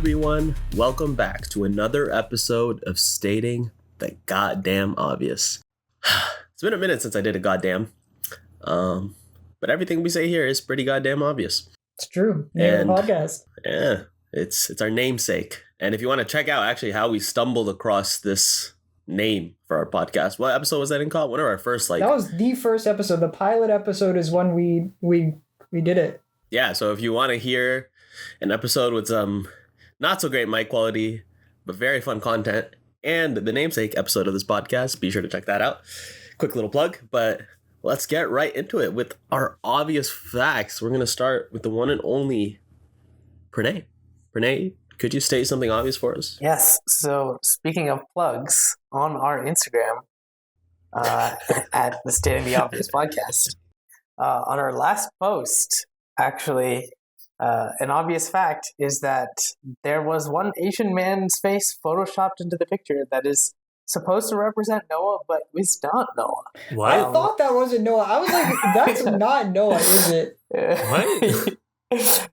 everyone. Welcome back to another episode of Stating the Goddamn Obvious. It's been a minute since I did a goddamn. But everything we say here is pretty goddamn obvious. It's true. Name of the podcast. Yeah, it's our namesake. And if you want to check out actually how we stumbled across this name for our podcast, what episode was that in called? One of our first That was the first episode. The pilot episode is when we did it. Yeah, so if you want to hear an episode with some not so great mic quality, but very fun content, and the namesake episode of this podcast, be sure to check that out. Quick little plug, but let's get right into it with our obvious facts. We're going to start with the one and only Pranay. Pranay, could you state something obvious for us? Yes. So speaking of plugs, on our Instagram, at the Stating the Obvious podcast, on our last post, actually, an obvious fact is that there was one Asian man's face photoshopped into the picture that is supposed to represent Noah, but it's not Noah. What? I thought that wasn't Noah. I was like, that's not Noah, is it? What?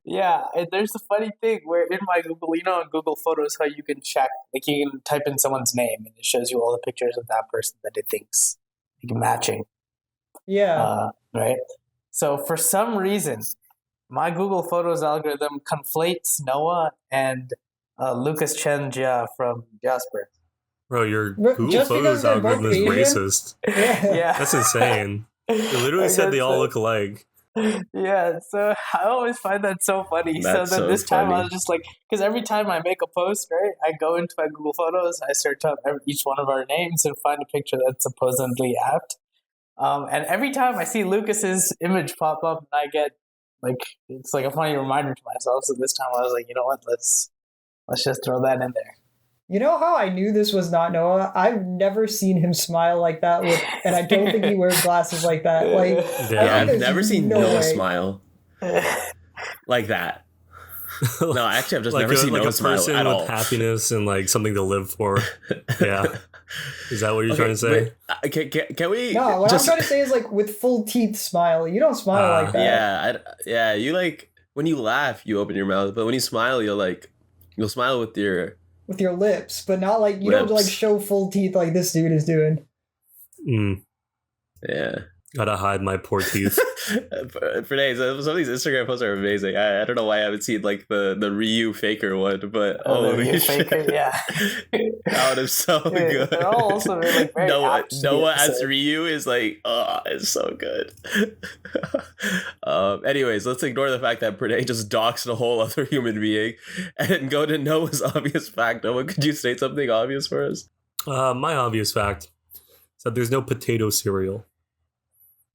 Yeah, and there's a funny thing where in my Google, on Google Photos, how you can check, like you can type in someone's name and it shows you all the pictures of that person that it thinks matching. Yeah. Right? So for some reason, my Google Photos algorithm conflates Noah and Lucas Chen Jia from Jasper. Bro, your Google Photos algorithm is racist. Yeah. That's insane. It literally said they all look alike. Yeah, so I always find that so funny. That's so then so this time funny. I was just like, because every time I make a post, right, I go into my Google Photos, I search up each one of our names and find a picture that's supposedly apt. And every time I see Lucas's image pop up, and I get it's like a funny reminder to myself. So this time I was like, you know what, let's just throw that in there. You know how I knew this was not Noah? I've never seen him smile like that, and I don't think he wears glasses like that. Like, Yeah, I've never seen Noah way. smile like that. No, actually, I've just never seen like Noah a smile person at with all. happiness and like something to live for. Yeah, is that what you're trying to say? Can we? No, what I'm trying to say is like with full teeth smile. You don't smile like that. Yeah. You like when you laugh, you open your mouth, but when you smile, you'll smile with your lips, but not like you don't like show full teeth like this dude is doing. Yeah. Gotta hide my poor teeth. For days, some of these Instagram posts are amazing. I don't know why I haven't seen like the Ryu faker one, but holy shit, faker, yeah, that one is so good. They're all also like very Noah as Ryu is like, it's so good. Anyways, let's ignore the fact that Pranay just doxed a whole other human being and go to Noah's obvious fact. Noah, could you state something obvious for us? My obvious fact is that there's no potato cereal.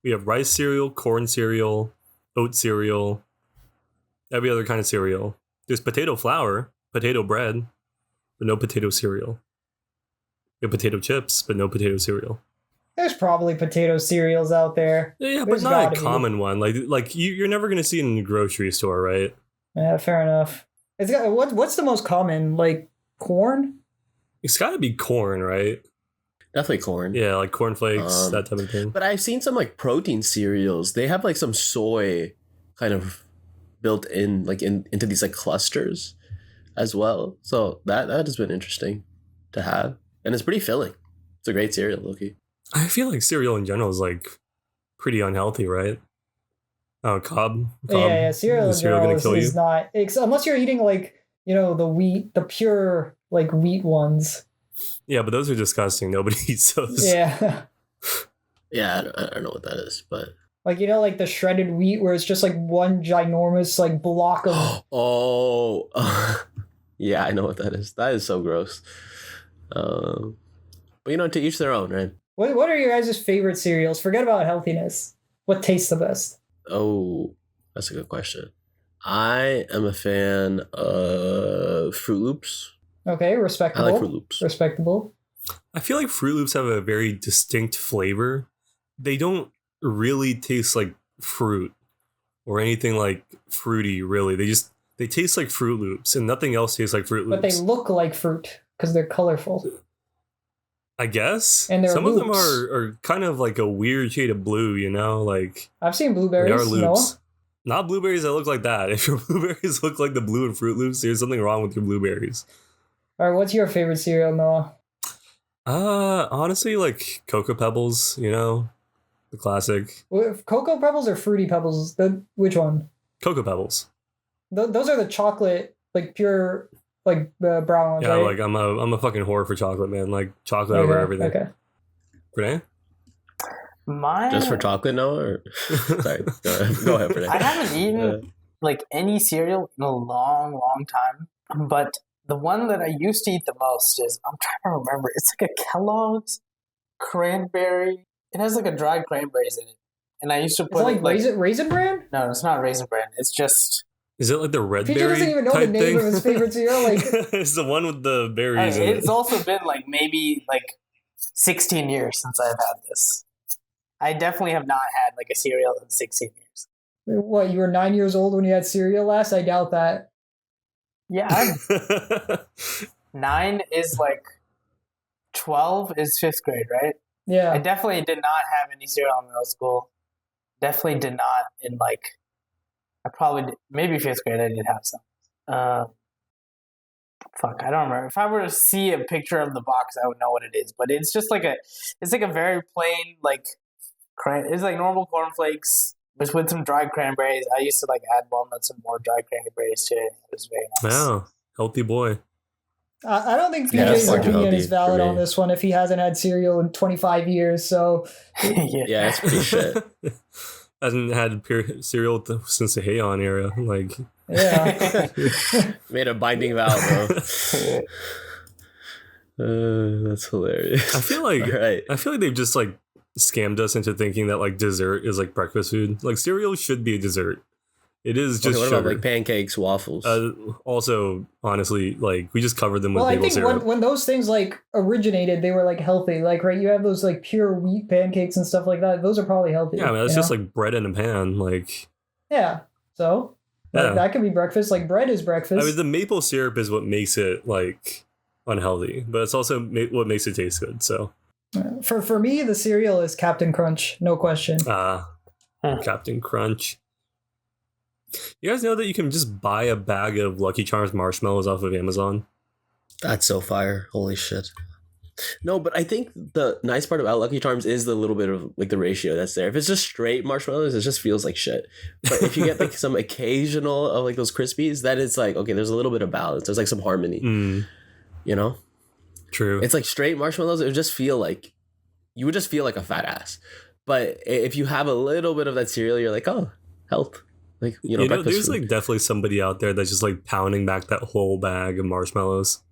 We have rice cereal, corn cereal, oat cereal, every other kind of cereal. There's potato flour, potato bread, but no potato cereal. We have potato chips, but no potato cereal. There's probably potato cereals out there. Yeah, There's but not a common one. Like you're never gonna see it in the grocery store, right? Yeah, fair enough. It's got what's the most common? Like corn? It's got to be corn, right? Definitely corn. Yeah, like cornflakes, that type of thing. But I've seen some like protein cereals. They have like some soy kind of built in, like into these like clusters as well. So that has been interesting to have, and it's pretty filling. It's a great cereal, Loki. I feel like cereal in general is like pretty unhealthy, right? Oh, Cobb. Yeah, cereal in general gonna kill is you? not, unless you're eating like the pure like wheat ones. Yeah, but those are disgusting. Nobody eats those. Yeah. Yeah, I don't know what that is, but Like, like the shredded wheat where it's just like one ginormous like block of... Yeah, I know what that is. That is so gross. But to each their own, right? What are your guys' favorite cereals? Forget about healthiness. What tastes the best? Oh, that's a good question. I am a fan of Fruit Loops. Okay, respectable. I like Fruit Loops. Respectable. I feel like Fruit Loops have a very distinct flavor. They don't really taste like fruit or anything like fruity, really. They taste like Fruit Loops, and nothing else tastes like Fruit Loops. But they look like fruit because they're colorful. I guess. And some of them loops. are kind of like a weird shade of blue, like I've seen blueberries. they are loops. Not blueberries that look like that. If your blueberries look like the blue and Fruit Loops, there's something wrong with your blueberries. All right, what's your favorite cereal, Noah? Honestly, like Cocoa Pebbles, the classic. Cocoa Pebbles or Fruity Pebbles? Which one? Cocoa Pebbles. Those are the chocolate, like pure, like the brown ones, Yeah, right? like I'm a fucking whore for chocolate, man. Like chocolate over everything. Okay. Renee? Mine. Just for chocolate, no? Or sorry, go ahead, Renee. I haven't eaten like any cereal in a long, long time, but the one that I used to eat the most is, I'm trying to remember. It's like a Kellogg's cranberry. It has like a dried cranberries in it, and I used to put Is it like Raisin Bran? No, it's not Raisin Bran. It's just. Is it like the red PJ berry doesn't even know the type name thing? of his favorite cereal. Like, It's the one with the berries in It's it. also been like maybe like 16 years since I've had this. I definitely have not had like a cereal in 16 years. what? You were 9 years old when you had cereal last? I doubt that. Yeah, 9 is like 12 is 5th grade, right? I Yeah. definitely did not have any cereal in middle school. Definitely did not in like, I probably did, maybe 5th grade I did have some. Fuck, I don't remember. If I were to see a picture of the box, I would know what it is. But it's just like it's like a very plain like, it's like normal cornflakes, but with some dried cranberries. I used to like add walnuts and more dried cranberries to it. It was very nice. Wow, healthy boy. I don't think Yeah, PJ's that's far too opinion is healthy valid for me. on this one if he hasn't had cereal in 25 years. So, Yeah, it's pretty shit. Hasn't had cereal since the Heian era. Like, yeah. Made a binding vow, bro. That's hilarious. I feel like All right. they've just like scammed us into thinking that like dessert is like breakfast food. Like cereal should be a dessert. It is just Okay, what sugar. about like pancakes, waffles? Also, honestly, like we just covered them with Well, I maple think syrup. when those things like originated, they were like healthy. Like, right, you have those like pure wheat pancakes and stuff like that. Those are probably healthy. Yeah, I mean, that's you just know? like bread in a pan. Like, Yeah. So Yeah. that could be breakfast. Like bread is breakfast. I mean, the maple syrup is what makes it like unhealthy, but it's also what makes it taste good. So, For me, the cereal is Captain Crunch, no question. Captain Crunch. You guys know that you can just buy a bag of Lucky Charms marshmallows off of Amazon? That's so fire. Holy shit. No, but I think the nice part about Lucky Charms is the little bit of like the ratio that's there. If it's just straight marshmallows, it just feels like shit. But if you get like some occasional of like those Krispies, then it's like, okay, there's a little bit of balance. There's like some harmony, you know? True. It's like straight marshmallows, it would just feel like, you would just feel like a fat ass. But if you have a little bit of that cereal, you're like, oh, health. Like, breakfast there's food. like definitely somebody out there that's just like pounding back that whole bag of marshmallows.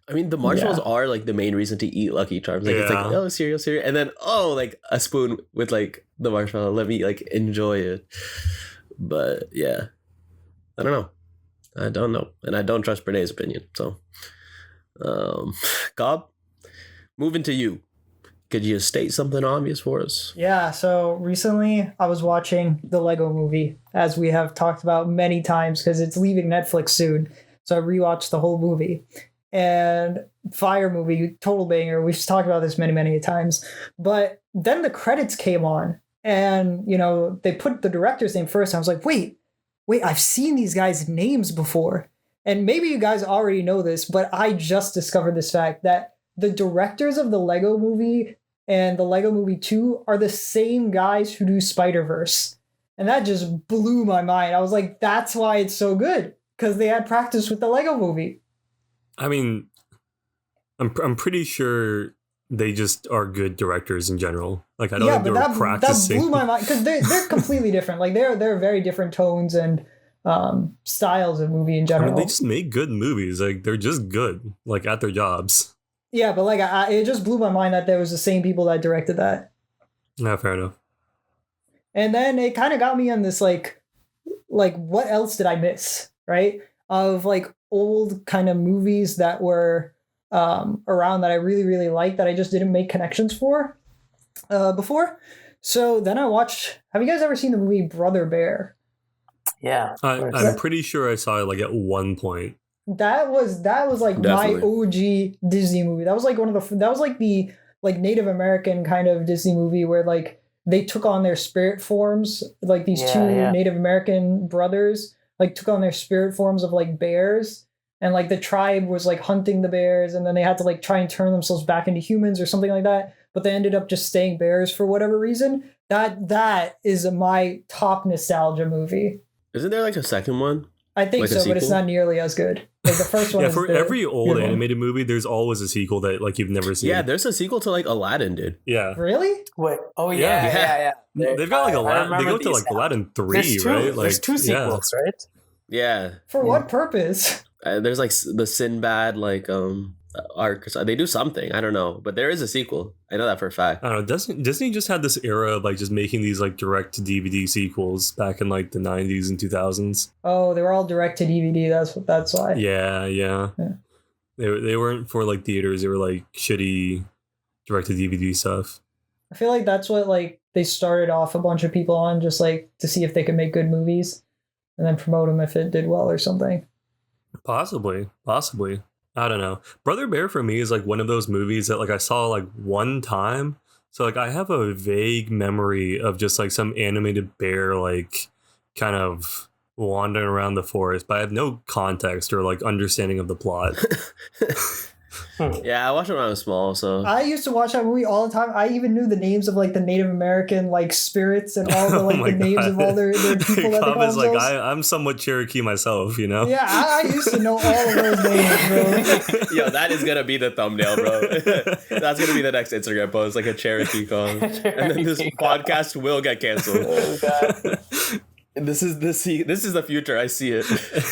I mean, the marshmallows are like the main reason to eat Lucky Charms. Like, it's like, Yeah. oh, cereal. And then, oh, like a spoon with like the marshmallow. Let me like enjoy it. But yeah, I don't know. And I don't trust Brené's opinion. So, Gob, moving to you. Could you state something obvious for us? Yeah, so recently I was watching the Lego movie, as we have talked about many times, because it's leaving Netflix soon. So I rewatched the whole movie. And fire movie, total banger. We've talked about this many, many times. But then the credits came on, and they put the director's name first. And I was like, wait, I've seen these guys' names before. And maybe you guys already know this, but I just discovered this fact that the directors of the Lego movie and the Lego Movie 2 are the same guys who do Spider-Verse. And that just blew my mind. I was like, that's why it's so good, because they had practice with the Lego Movie. I mean, I'm pretty sure they just are good directors in general. Like, I don't think they were practicing. That blew my mind, because they're completely different. Like, they're very different tones and styles of movie in I general. mean, they just make good movies. Like, they're just good, like, at their jobs. Yeah, but like it just blew my mind that there was the same people that directed that. Yeah, fair enough. And then it kind of got me on this like what else did I miss, right? Of like old kind of movies that were around that I really, really liked that I just didn't make connections for before. So then I watched, have you guys ever seen the movie Brother Bear? Yeah. I'm pretty sure I saw it like at one point. That was like Definitely. my OG Disney movie. That was like the Native American kind of Disney movie where like they took on their spirit forms, like these two Native American brothers, like took on their spirit forms of like bears, and like the tribe was like hunting the bears, and then they had to like try and turn themselves back into humans or something like that, but they ended up just staying bears for whatever reason. That is my top nostalgia movie. Isn't there like a second one? I think Like a so, but it's sequel? not nearly as good. Like the first one. Yeah, is for the every old good one. animated movie, there's always a sequel that like you've never seen. Yeah, there's a sequel to like Aladdin, dude. Yeah. Really? Wait. Oh Yeah. yeah. They've got like I Aladdin. They remember go to these like now. Aladdin 3, There's two. right? Like, There's two sequels, right? Yeah, For what purpose? there's like the Sinbad like arc. So they do something. I don't know, but there is a sequel. I know that for a fact. I don't know. Disney just had this era of like just making these like direct to DVD sequels back in like the 90s and 2000s. Oh, they were all direct to DVD. That's why. Yeah. Yeah. They weren't for like theaters. They were like shitty direct to DVD stuff. I feel like that's what like they started off a bunch of people on, just like to see if they could make good movies, and then promote them if it did well or something. Possibly. I don't know. Brother Bear for me is like one of those movies that like I saw like one time. So like I have a vague memory of just like some animated bear like kind of wandering around the forest, but I have no context or like understanding of the plot. Yeah, I watched it when I was small, so I used to watch that movie all the time. I even knew the names of like the Native American like spirits and all the like Oh my the names God. of all their people that they Cobb call is like themselves. I'm somewhat Cherokee myself, you know. Yeah, I used to know all of those names, bro. yo, that is gonna be the thumbnail, bro. That's gonna be the next Instagram post, like a Cherokee call, and then this podcast will get canceled. Oh, God. This is the future. I see it.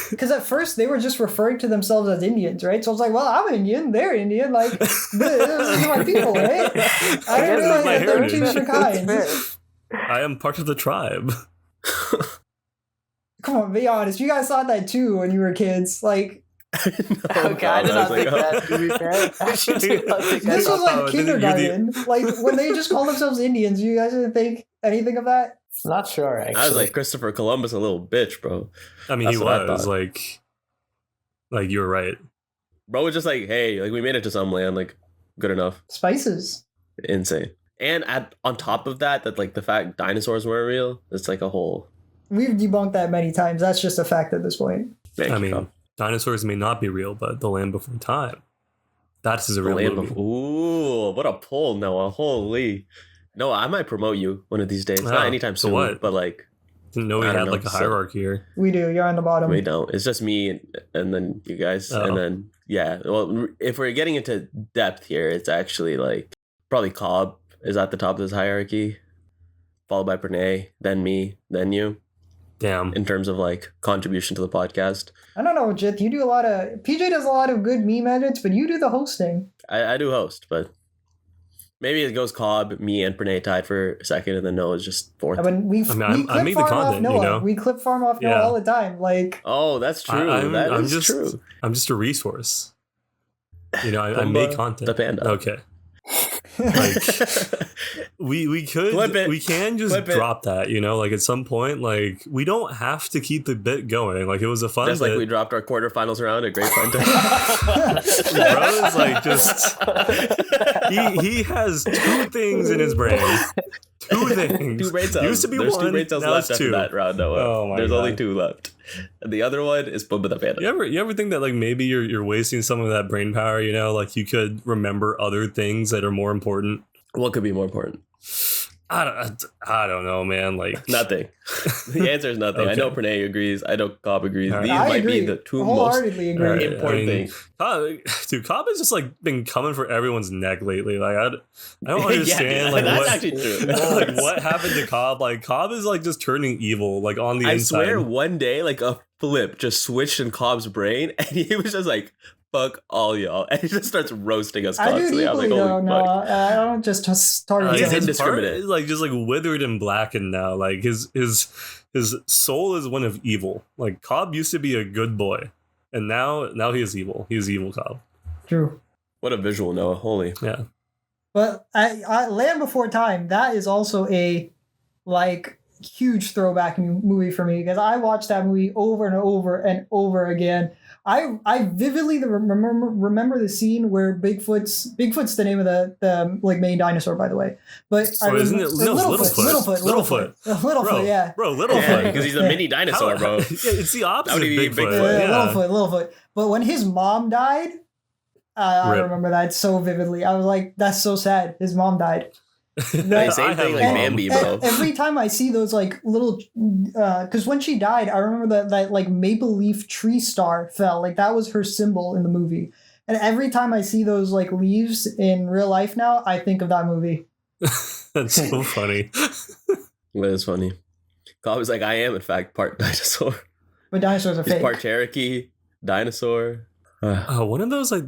Because at first they were just referring to themselves as Indians, right? So I was like, well, I'm Indian, they're Indian, like this is my people, right? I guess didn't realize my that there were two heritage. different kinds. I am part of the tribe. Come on, be honest. You guys thought that too when you were kids. Like Okay, I did not think that. To be fair, I actually do not think this was Oh, like you're the- kindergarten. Like when they just call themselves Indians, you guys didn't think anything of that? Not sure. Actually, I was like Christopher Columbus, a little bitch, bro. I mean, That's he what I was thought. like you were right. Bro was just like, hey, like we made it to some land, like good enough. Spices. Insane. And on top of that, like the fact dinosaurs weren't real, it's like a whole. We've debunked that many times. That's just a fact at this point. Thank I you, mean, Cobb. dinosaurs may not be real, but The Land Before Time, that is a The real Land movie. Ooh, what a pull, Noah! Holy, Noah, I might promote you one of these days. Wow, Not anytime so soon, what? but like Didn't know we I don't had know, like a so- hierarchy here. We do. You're on the bottom. we don't. It's just me and then you guys, Oh. and then yeah. Well, if we're getting into depth here, it's actually like probably Cobb is at the top of this hierarchy, followed by Pranay, then me, then you. Damn. In terms of like contribution to the podcast, I don't know, Jit. You do a lot of. PJ does a lot of good meme edits, but you do the hosting. I do host, but maybe it goes Cobb, me, and Pranay tied for second, and then Noah's just fourth. I mean, we I clip make the farm off content, you Noah. know? We clip farm off Noah Yeah. all the time. Like, Oh, that's true. I'm That is just true. I'm just a resource. You know, I make content. The panda. Okay. We could Clip it. we can just Clip it. drop that, you know, like at some point, like we don't have to keep the bit going. Like it was a fun Just bit. like we dropped our quarterfinals round at Great Fun Time. Bro is like just he has two things in his brain. Two things. Two brain cells. Used to be There's one. two brain cells now left it's after two. that round, Noah. Oh my There's only God. two left. And the other one is Bubba the Panda. You ever think that like maybe you're wasting some of that brain power? You know, like you could remember other things that are more important. What could be more important? I don't know, man. Like Nothing. The answer is nothing. I Okay. know Pranay agrees. I know Cobb agrees. All right. These I might agree. be the two most Wholeheartedly agree. All right. important things. Cobb has just like been coming for everyone's neck lately. Like I don't understand Yeah, like that's what actually true. like what happened to Cobb. Like Cobb is like just turning evil like on the I inside. swear one day, like a flip just switched in Cobb's brain, and he was just like, fuck all y'all. And he just starts roasting us I do it constantly. I was equally like, though. holy No, fuck. I don't just start. He's with in him. this- heart indiscriminate. is like just like withered and blackened now. Like his soul is one of evil. Like Cobb used to be a good boy, and now he is evil. He is evil, Cobb. True. What a visual, Noah. Holy. Yeah. But I Land Before Time, that is also a like huge throwback movie for me because I watched that movie over and over and over again. I vividly remember the scene where Bigfoot's the name of the like main dinosaur, by the way. But I isn't it? No, it's Littlefoot. Littlefoot, yeah. Bro, Yeah, Littlefoot. because he's a mini dinosaur, bro. Yeah, it's the opposite That would of be Bigfoot. Bigfoot. Yeah. Littlefoot. But when his mom died, I Rip. remember that so vividly. I was like, that's so sad. His mom died. Like, same thing like Bambi, bro. Every time I see those like little, because when she died, I remember that like maple leaf tree star fell. Like that was her symbol in the movie. And every time I see those like leaves in real life now, I think of that movie. That's so funny. That is funny. Cobb was like, I am in fact part dinosaur. But dinosaurs are He's fake. part Cherokee, dinosaur. One of those like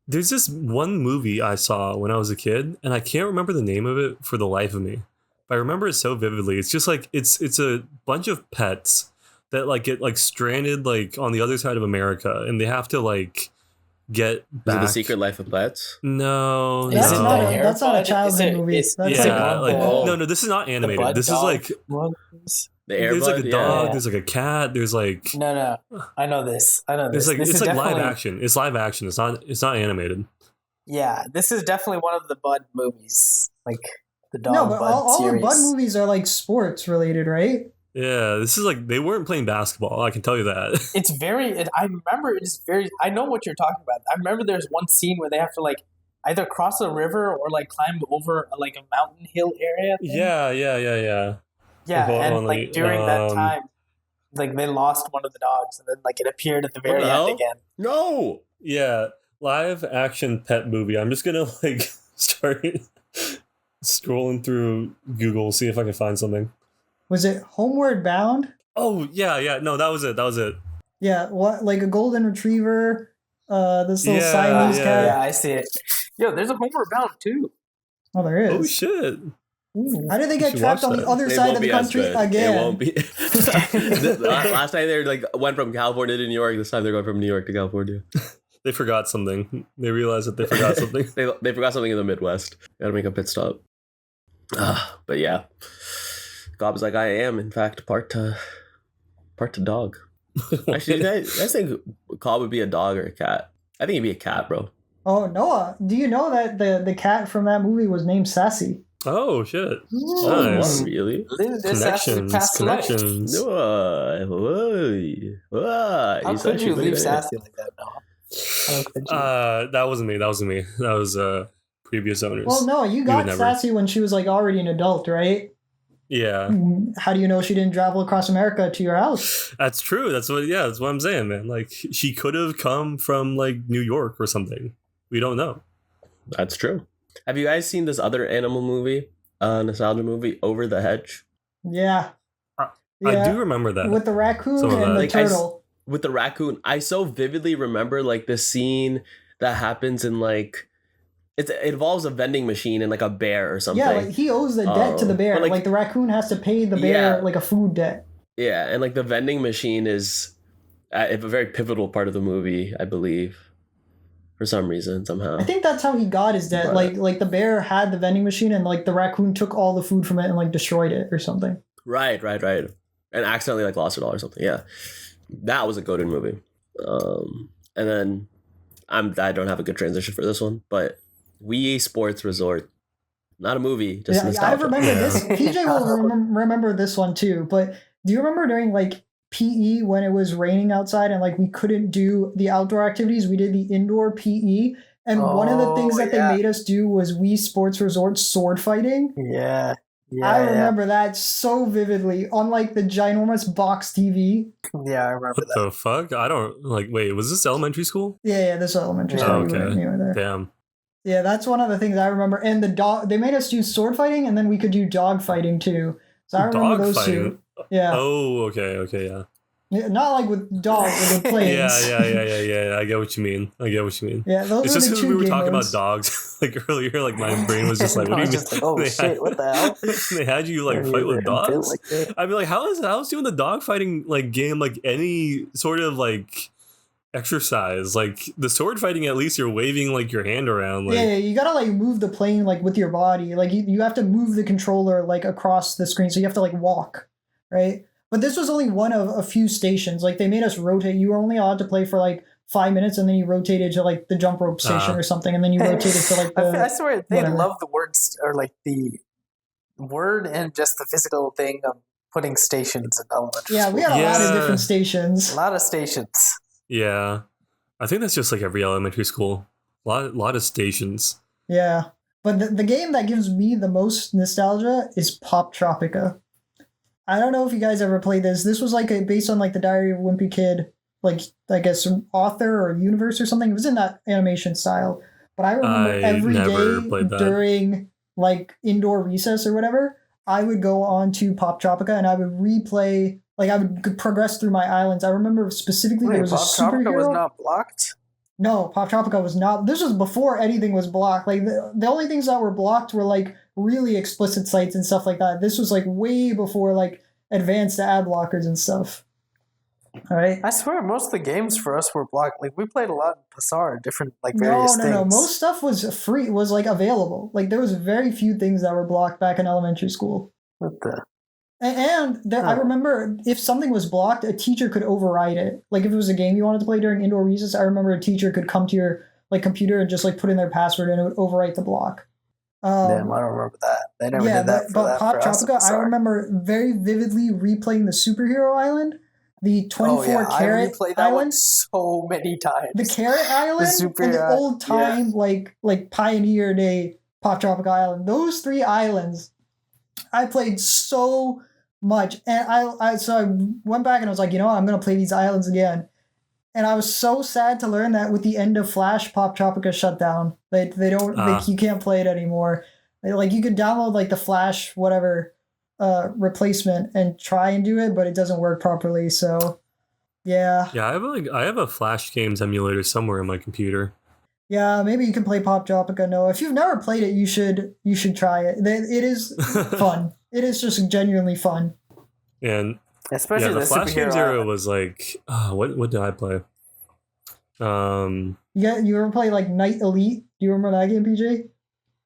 there's this one movie I saw when I was a kid, and I can't remember the name of it for the life of me. But I remember it so vividly. It's just like it's a bunch of pets that like get like stranded like on the other side of America, and they have to like get Is it back. The Secret Life of Pets? No, That's Is no. it that's not a Airbud? childhood movie. Is That's it Yeah, like Oh. no, this is not the animated. Bud This is Dog like ones? The there's like Airbud? a dog, Yeah. there's like a cat, there's like No. I know this. there's like This it's is like live definitely- action. It's live action. It's not animated. Yeah, this is definitely one of the Bud movies, like the dog No, but Bud all the series. Bud movies are like sports related, right? Yeah, this is like they weren't playing basketball. I can tell you that. It's very. I remember it is very. I know what you're talking about. I remember there's one scene where they have to like either cross a river or like climb over like a mountain hill area. thing. Yeah. Yeah, Hold and on, like during that um, time, like they lost one of the dogs, and then like it appeared at the What very the end hell? again. No! Yeah, live action pet movie. I'm just gonna like start scrolling through Google, see if I can find something. Was it Homeward Bound? Oh yeah. No, that was it. Yeah, what like a golden retriever, this little Yeah, Siamese yeah. cat. Yeah, I see it. Yo, there's a Homeward Bound too. Oh, there Oh is. shit. How did they get should trapped watch on the that. other It side won't of the be as country good. again? It won't be. Last time they like went from California to New York. This time they're going from New York to California. They forgot something. They realized that they forgot something. They forgot something in the Midwest. Gotta make a pit stop. But yeah, Cobb was like, I am in fact part to dog. Actually, you guys think Cobb would be a dog or a cat? I think he'd be a cat, bro. Oh, Noah, do you know that the cat from that movie was named Sassy? Oh shit. Oh, Nice. what, really? Live this after Connections. past life. Connections. How He's could actually you pretty leave good. Sassy like that, Noah? How could you? That wasn't me. That was previous owners. Well, Noah, you would got never. Sassy when she was like already an adult, right? Yeah. How do you know she didn't travel across America to your house? That's true. That's what I'm saying, man. Like she could have come from like New York or something. We don't know. That's true. Have you guys seen this other animal movie, nostalgia movie, Over the Hedge? Yeah. I Yeah, do remember that. with the raccoon Some of and that. the Like, I turtle. With the raccoon, I so vividly remember like the scene that happens in like it involves a vending machine and like a bear or something. Yeah, like he owes the debt to the bear. but, Like, like- the raccoon has to pay the bear Yeah. like a food debt. Yeah, and like the vending machine is a very pivotal part of the movie, I believe, for some reason somehow. I think that's how he got his debt. But- Like the bear had the vending machine and like the raccoon took all the food from it and like destroyed it or something. Right, and accidentally like lost it all or something. Yeah, that was a goated movie. And then I don't have a good transition for this one, but Wii Sports Resort, not a movie, just Yeah, I nostalgia. remember this. Yeah. PJ will remember this one too. But do you remember during like PE when it was raining outside and like we couldn't do the outdoor activities? We did the indoor PE. And one of the things Oh, that yeah. they made us do was Wii Sports Resort sword fighting. Yeah. I remember that so vividly on like the ginormous box TV. Yeah, I remember What that. the fuck? I don't like. Wait, was this elementary school? Yeah, this elementary Oh, school. okay. You were there. Damn. Yeah, that's one of the things I remember. And the dog, they made us do sword fighting, and then we could do dog fighting too. So I remember Dog those fighting. two. Yeah. Oh, okay, yeah. Yeah, not like with dogs, but with planes. Yeah. I get what you mean. Yeah, those It's were just the because two we were game talking modes. about dogs like earlier. Like my brain was just like, I "What do you was mean?" just like, oh They shit, had- what the hell? They had you like I fight never with even felt dogs. like that. I'd be like, how's doing the dog fighting like game like any sort of like exercise? Like the sword fighting, at least you're waving like your hand around. Like, Yeah, you gotta like move the plane like with your body. Like you have to move the controller like across the screen, so you have to like walk, right? But this was only one of a few stations. Like they made us rotate. You were only allowed to play for like 5 minutes, and then you rotated to like the jump rope station or something, and then you rotated to like I swear they whatever. love the words or like the word and just the physical thing of putting stations in elementary Yeah, school. we had a lot of Yeah. different stations. A lot of stations. Yeah. I think that's just like every elementary school. Lot of stations. Yeah. But the game that gives me the most nostalgia is Pop Tropica. I don't know if you guys ever played this. This was like based on like the Diary of a Wimpy Kid, like I guess some author or universe or something. It was in that animation style. But I remember I every never day played that. during like indoor recess or whatever, I would go on to Pop Tropica and I would replay, like I would progress through my islands. I remember specifically there Wait, was Pop a superhero. Tropica was not blocked? No, Pop Tropica was not. This was before anything was blocked. Like the only things that were blocked were like really explicit sites and stuff like that. This was like way before like advanced ad blockers and stuff. All right. I swear most of the games for us were blocked. Like we played a lot in Passar, different like No, various no, things. no. Most stuff was free. Was like available. Like there was very few things that were blocked back in elementary school. What the? And there, I Huh. remember if something was blocked, a teacher could override it. Like if it was a game you wanted to play during indoor recess, I remember a teacher could come to your like computer and just like put in their password and it would overwrite the block. Damn, I don't remember that. They never Yeah, did that. but Pop for us in Tropica, I Passar. remember very vividly replaying the superhero island, the 24 I carat replayed that one island, so many times. the carrot island, and the superhero- old time like Pioneer Day Pop Tropica Island. Those three islands, I played so much, and so I went back and I was like, you know what, I'm gonna play these islands again. And I was so sad to learn that with the end of Flash, Pop Tropica shut down. They don't you can't play it anymore. Like you could download like the Flash whatever replacement and try and do it, but it doesn't work properly. So yeah, Yeah, I have a Flash Games emulator somewhere in my computer. yeah, maybe you can play Pop Tropica. No, if you've never played it, you should try it. It is fun. It is just genuinely fun. And Especially yeah, the the Flash superhero Games era island. was like, what did I play? Yeah, you ever play like Night Elite? Do you remember that game, PJ?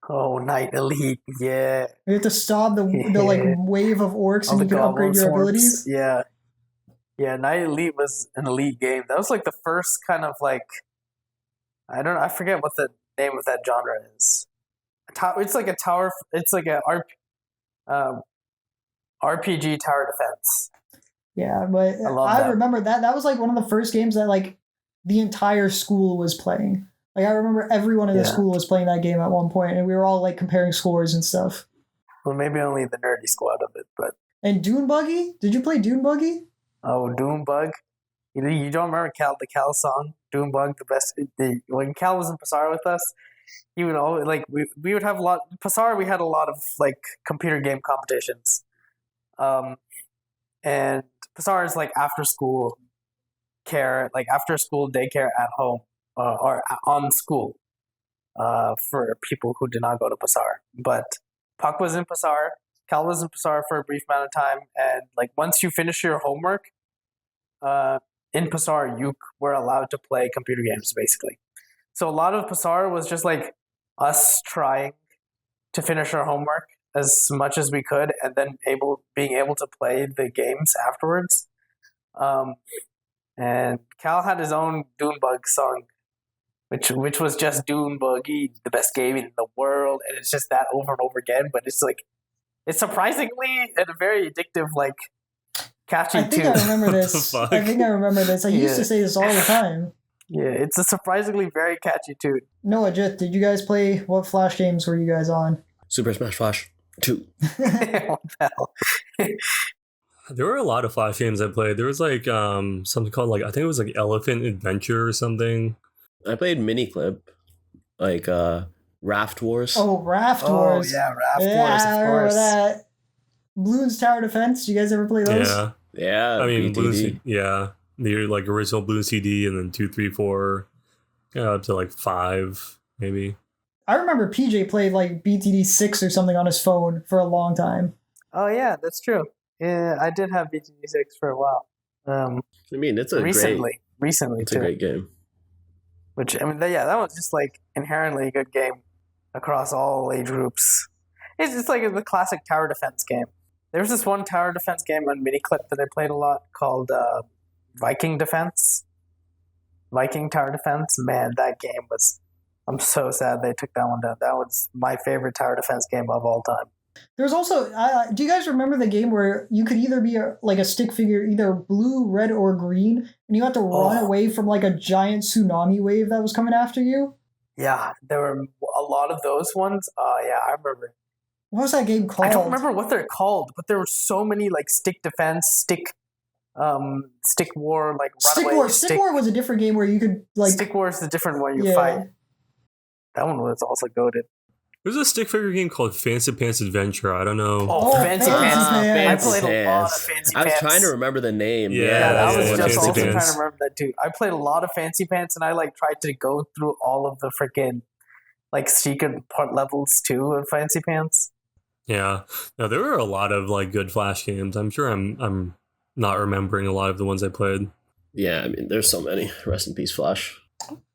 Oh, Night Elite, yeah. You have to stop the like wave of orcs All and the you can upgrade goblin your swarms. abilities. Yeah. Yeah, Night Elite was an elite game. That was like the first kind of like I forget what the name of that genre is. It's like a tower. It's like a RPG tower defense. Yeah, but love I that. remember that was like one of the first games that like the entire school was playing. Like I remember everyone in the Yeah. school was playing that game at one point, and we were all like comparing scores and stuff. Well, maybe only the nerdy squad of it, but And Dune Buggy? Did you play Dune Buggy? oh, Doombug. You don't remember the Cal song, Doombug, the best. When Cal was in Passar with us, he would always like we would have a lot. Passar, we had a lot of like computer game competitions, and Passar is like after school care, like after school daycare at home or on school for people who did not go to Passar. But Puck was in Passar, Cal was in Passar for a brief amount of time, and like once you finish your homework. In Passar, you were allowed to play computer games, basically. So a lot of Passar was just like us trying to finish our homework as much as we could, and then being able to play the games afterwards. And Cal had his own Doombug song, which was just Dune Buggy, the best game in the world, and it's just that over and over again. But it's surprisingly and a very addictive, like catchy I think tune. I remember What the this. fuck? I think I remember this. I used Yeah. to say this all the time. Yeah, it's a surprisingly very catchy tune. Noah, Jit, did you guys play? What Flash games were you guys on? Super Smash Flash 2. What the hell? There were a lot of Flash games I played. There was like something called like I think it was like Elephant Adventure or something. I played Miniclip, like Raft Wars. Oh, Raft Oh Wars. yeah, Raft Yeah, Wars, I of remember course. that. Bloons Tower Defense. You guys ever play those? Yeah, Yeah, I mean, BTD. the like original Balloon CD, and then 2, 3, 4, up to like 5 maybe. I remember PJ played like BTD 6 or something on his phone for a long time. Oh yeah, that's true. Yeah, I did have BTD6 for a while. I mean, it's a Recently it's too. a great game. Which I mean, that was just like inherently a good game across all age groups. It's just like the classic tower defense game. There's this one tower defense game on Miniclip that I played a lot called Viking Defense. Viking Tower Defense. Man, that game was... I'm so sad they took that one down. That was my favorite tower defense game of all time. There's also, do you guys remember the game where you could either be like a stick figure, either blue, red, or green, and you had to run away from like a giant tsunami wave that was coming after you? Yeah, there were a lot of those ones. Yeah, I remember. What was that game called? I don't remember what they're called, but there were so many like stick defense, stick war, like Stick War. Stick War was a different game where you could like... Stick War is a different one you fight. That one was also goated. There's a stick figure game called Fancy Pants Adventure. I don't know. Oh, Fancy Pants. I played a lot of Fancy Pants. I was trying to remember the name. Yeah, I was just also trying to remember that too. I played a lot of Fancy Pants, and I like tried to go through all of the freaking like secret part levels too of Fancy Pants. Yeah, no, there were a lot of like good Flash games. I'm sure I'm not remembering a lot of the ones I played. Yeah, I mean, there's so many. Rest in peace, Flash.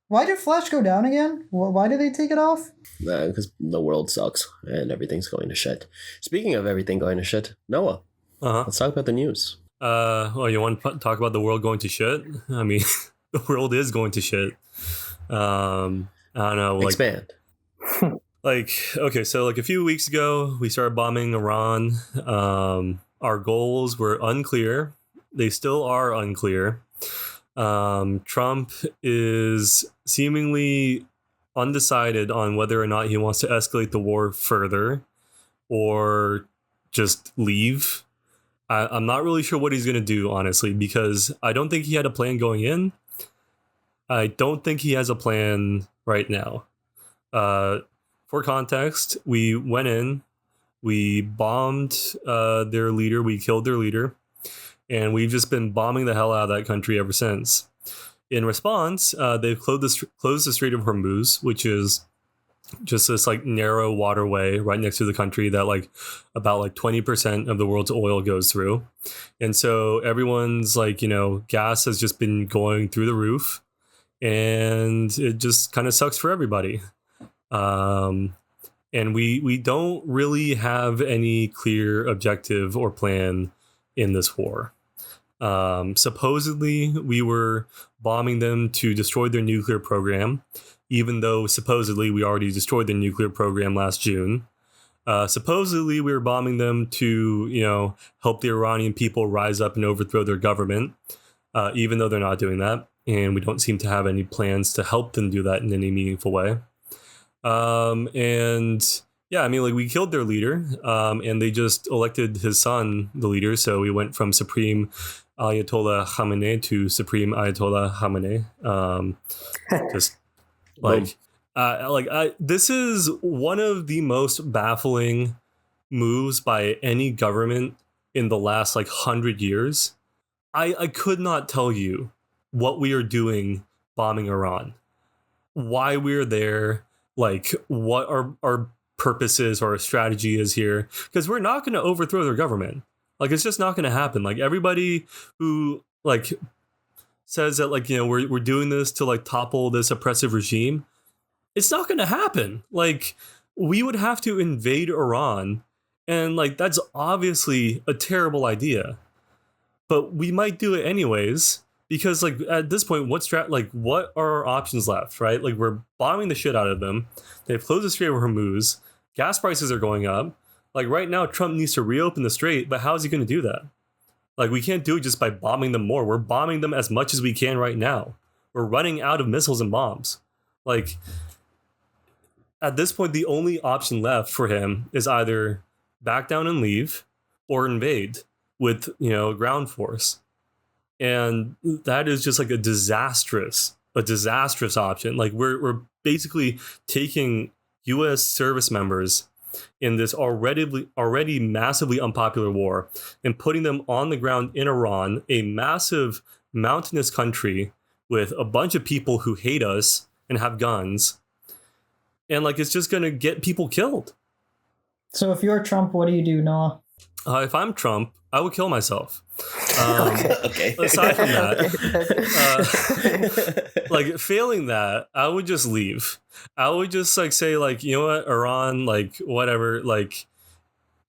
Why did Flash go down again? Why did they take it off? Because the world sucks and everything's going to shit. Speaking of everything going to shit, Noah, let's talk about the news. Well, you want to talk about the world going to shit? I mean, the world is going to shit. I don't know. Like, expand. Okay, so like a few weeks ago, we started bombing Iran. Our goals were unclear. They still are unclear. Trump is seemingly undecided on whether or not he wants to escalate the war further or just leave. I'm not really sure what he's going to do, honestly, because I don't think he had a plan going in. I don't think he has a plan right now. For context, we went in, we bombed their leader, we killed their leader, and we've just been bombing the hell out of that country ever since. In response, they've closed the Strait of Hormuz, which is just this like narrow waterway right next to the country that like about like 20% of the world's oil goes through. And so everyone's like, gas has just been going through the roof, and it just kind of sucks for everybody. And we don't really have any clear objective or plan in this war. Supposedly, we were bombing them to destroy their nuclear program, even though supposedly we already destroyed their nuclear program last June. Supposedly, we were bombing them to, help the Iranian people rise up and overthrow their government, even though they're not doing that. And we don't seem to have any plans to help them do that in any meaningful way. And yeah, I mean, like we killed their leader, and they just elected his son the leader. So we went from Supreme Ayatollah Khamenei to Supreme Ayatollah Khamenei. Just this is one of the most baffling moves by any government in the last 100 years. I could not tell you what we are doing bombing Iran, why we're there, what our purposes or our strategy is here, because we're not going to overthrow their government. It's just not going to happen. Everybody who says that we're doing this to topple this oppressive regime, it's not going to happen. We would have to invade Iran, and that's obviously a terrible idea, but we might do it anyways. Because at this point, what are our options left, right? We're bombing the shit out of them. They've closed the Strait of Hormuz. Gas prices are going up. Right now, Trump needs to reopen the strait, but how is he going to do that? We can't do it just by bombing them more. We're bombing them as much as we can right now. We're running out of missiles and bombs. At this point, the only option left for him is either back down and leave or invade with, ground force. And that is just a disastrous option. We're basically taking U.S. service members in this already massively unpopular war and putting them on the ground in Iran, a massive mountainous country with a bunch of people who hate us and have guns. And it's just going to get people killed. So if you're Trump, what do you do, Noah? If I'm Trump, I would kill myself. Okay. Aside from that, failing that, I would just leave. I would just say you know what, Iran, whatever,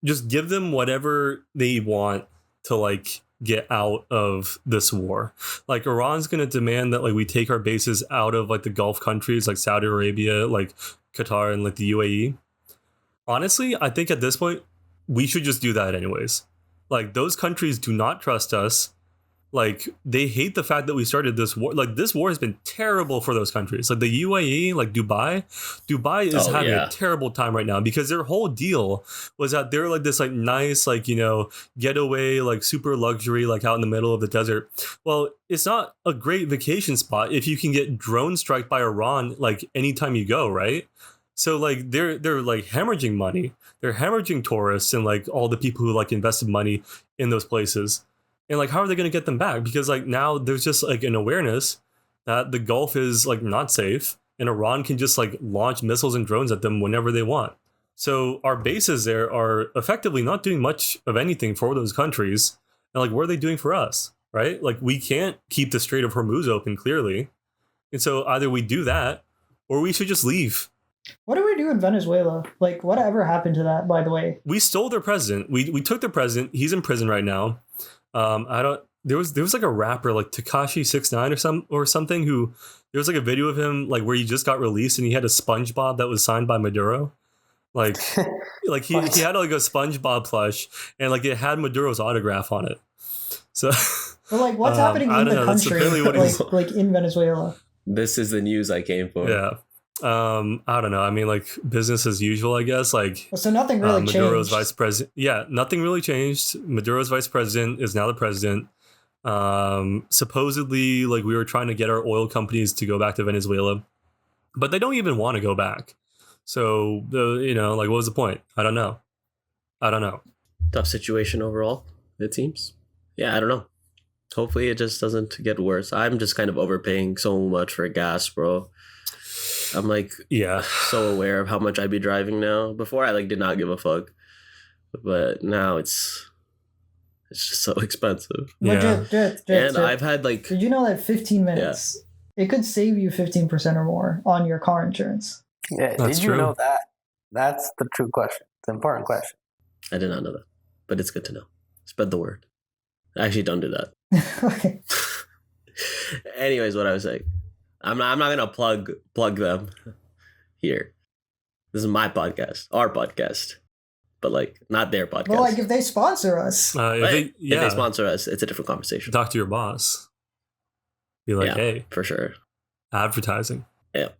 just give them whatever they want to like get out of this war. Like Iran's going to demand that like we take our bases out of like the Gulf countries like Saudi Arabia, like Qatar and like the UAE. Honestly, I think at this point we should just do that anyways. Like those countries do not trust us. Like they hate the fact that we started this war. Like this war has been terrible for those countries. Like the UAE, like Dubai is having a terrible time right now because their whole deal was that they're like this like nice like, you know, getaway, like super luxury, like out in the middle of the desert. Well, it's not a great vacation spot if you can get drone strike by Iran like anytime you go, right? So like they're like hemorrhaging money. They're hemorrhaging tourists and like all the people who like invested money in those places. And like, how are they going to get them back? Because like now there's just like an awareness that the Gulf is like not safe and Iran can just like launch missiles and drones at them whenever they want. So our bases there are effectively not doing much of anything for those countries. And like, what are they doing for us? Right? Like we can't keep the Strait of Hormuz open clearly. And so either we do that or we should just leave. What do we do in Venezuela? Like, whatever happened to that, by the way? We stole their president. We took their president. He's in prison right now. There was like a rapper like Tekashi 6ix9ine or something who there was like a video of him like where he just got released and he had a SpongeBob that was signed by Maduro. Like like he had like a SpongeBob plush and like it had Maduro's autograph on it. So but like what's happening in the country like in Venezuela? This is the news I came for. Yeah. I don't know. I mean, like business as usual, I guess. Like, so nothing really Maduro's changed. vice president. Yeah, nothing really changed. Maduro's vice president is now the president. Supposedly, like we were trying to get our oil companies to go back to Venezuela, but they don't even want to go back. So, you know, like, what was the point? I don't know. Tough situation overall, it seems. Yeah, I don't know. Hopefully, it just doesn't get worse. I'm just kind of overpaying so much for gas, bro. I'm like so aware of how much I'd be driving now. Before I like did not give a fuck, but now it's just so expensive. And I've had like, did you know that 15 minutes it could save you 15% or more on your car insurance? Yeah, did you know that? That's the true question. It's an important question. I did not know that, but it's good to know. Spread the word. Actually, don't do that. Okay. Anyways, what I was saying. I'm not gonna plug them here. This is my podcast, our podcast, but like not their podcast. Well, like if they sponsor us, if they sponsor us, it's a different conversation. Talk to your boss. Be like, hey, for sure, advertising. Yeah,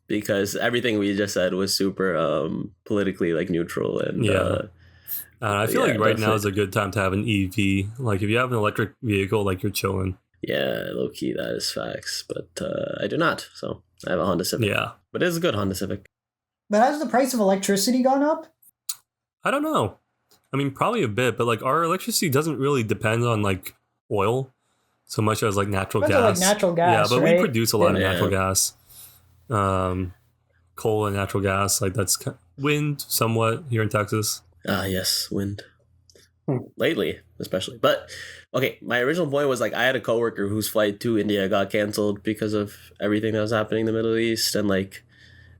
because everything we just said was super politically like neutral and I feel like right now is a good time to have an EV. Like if you have an electric vehicle, like you're chilling. Yeah, low key, that is facts. But I do not, so I have a Honda Civic. Yeah, but it is a good Honda Civic. But has the price of electricity gone up? I don't know. I mean, probably a bit, but like our electricity doesn't really depend on like oil so much as like natural gas. Like natural gas, yeah, but right? we produce a lot of natural gas, coal and natural gas. Like that's wind somewhat here in Texas. Yes, wind. Lately, especially. But okay, my original point was like I had a coworker whose flight to India got canceled because of everything that was happening in the Middle East, and like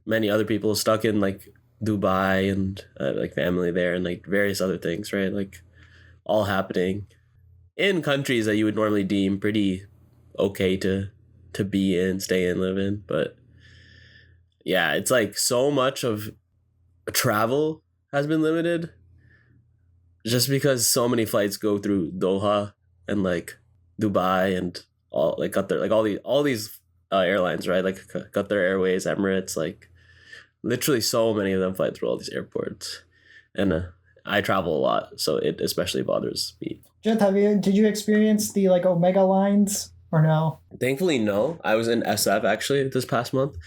many other people stuck in like Dubai and like family there and like various other things, right? Like all happening in countries that you would normally deem pretty okay to be in, stay in, live in. But yeah, it's like so much of travel has been limited just because so many flights go through Doha and like Dubai and all like Qatar, like all these airlines, right? Like Qatar Airways, Emirates, like literally so many of them fly through all these airports. And I travel a lot, so it especially bothers me. Jet, did you experience the like Omega lines or no? Thankfully, no. I was in SF actually this past month.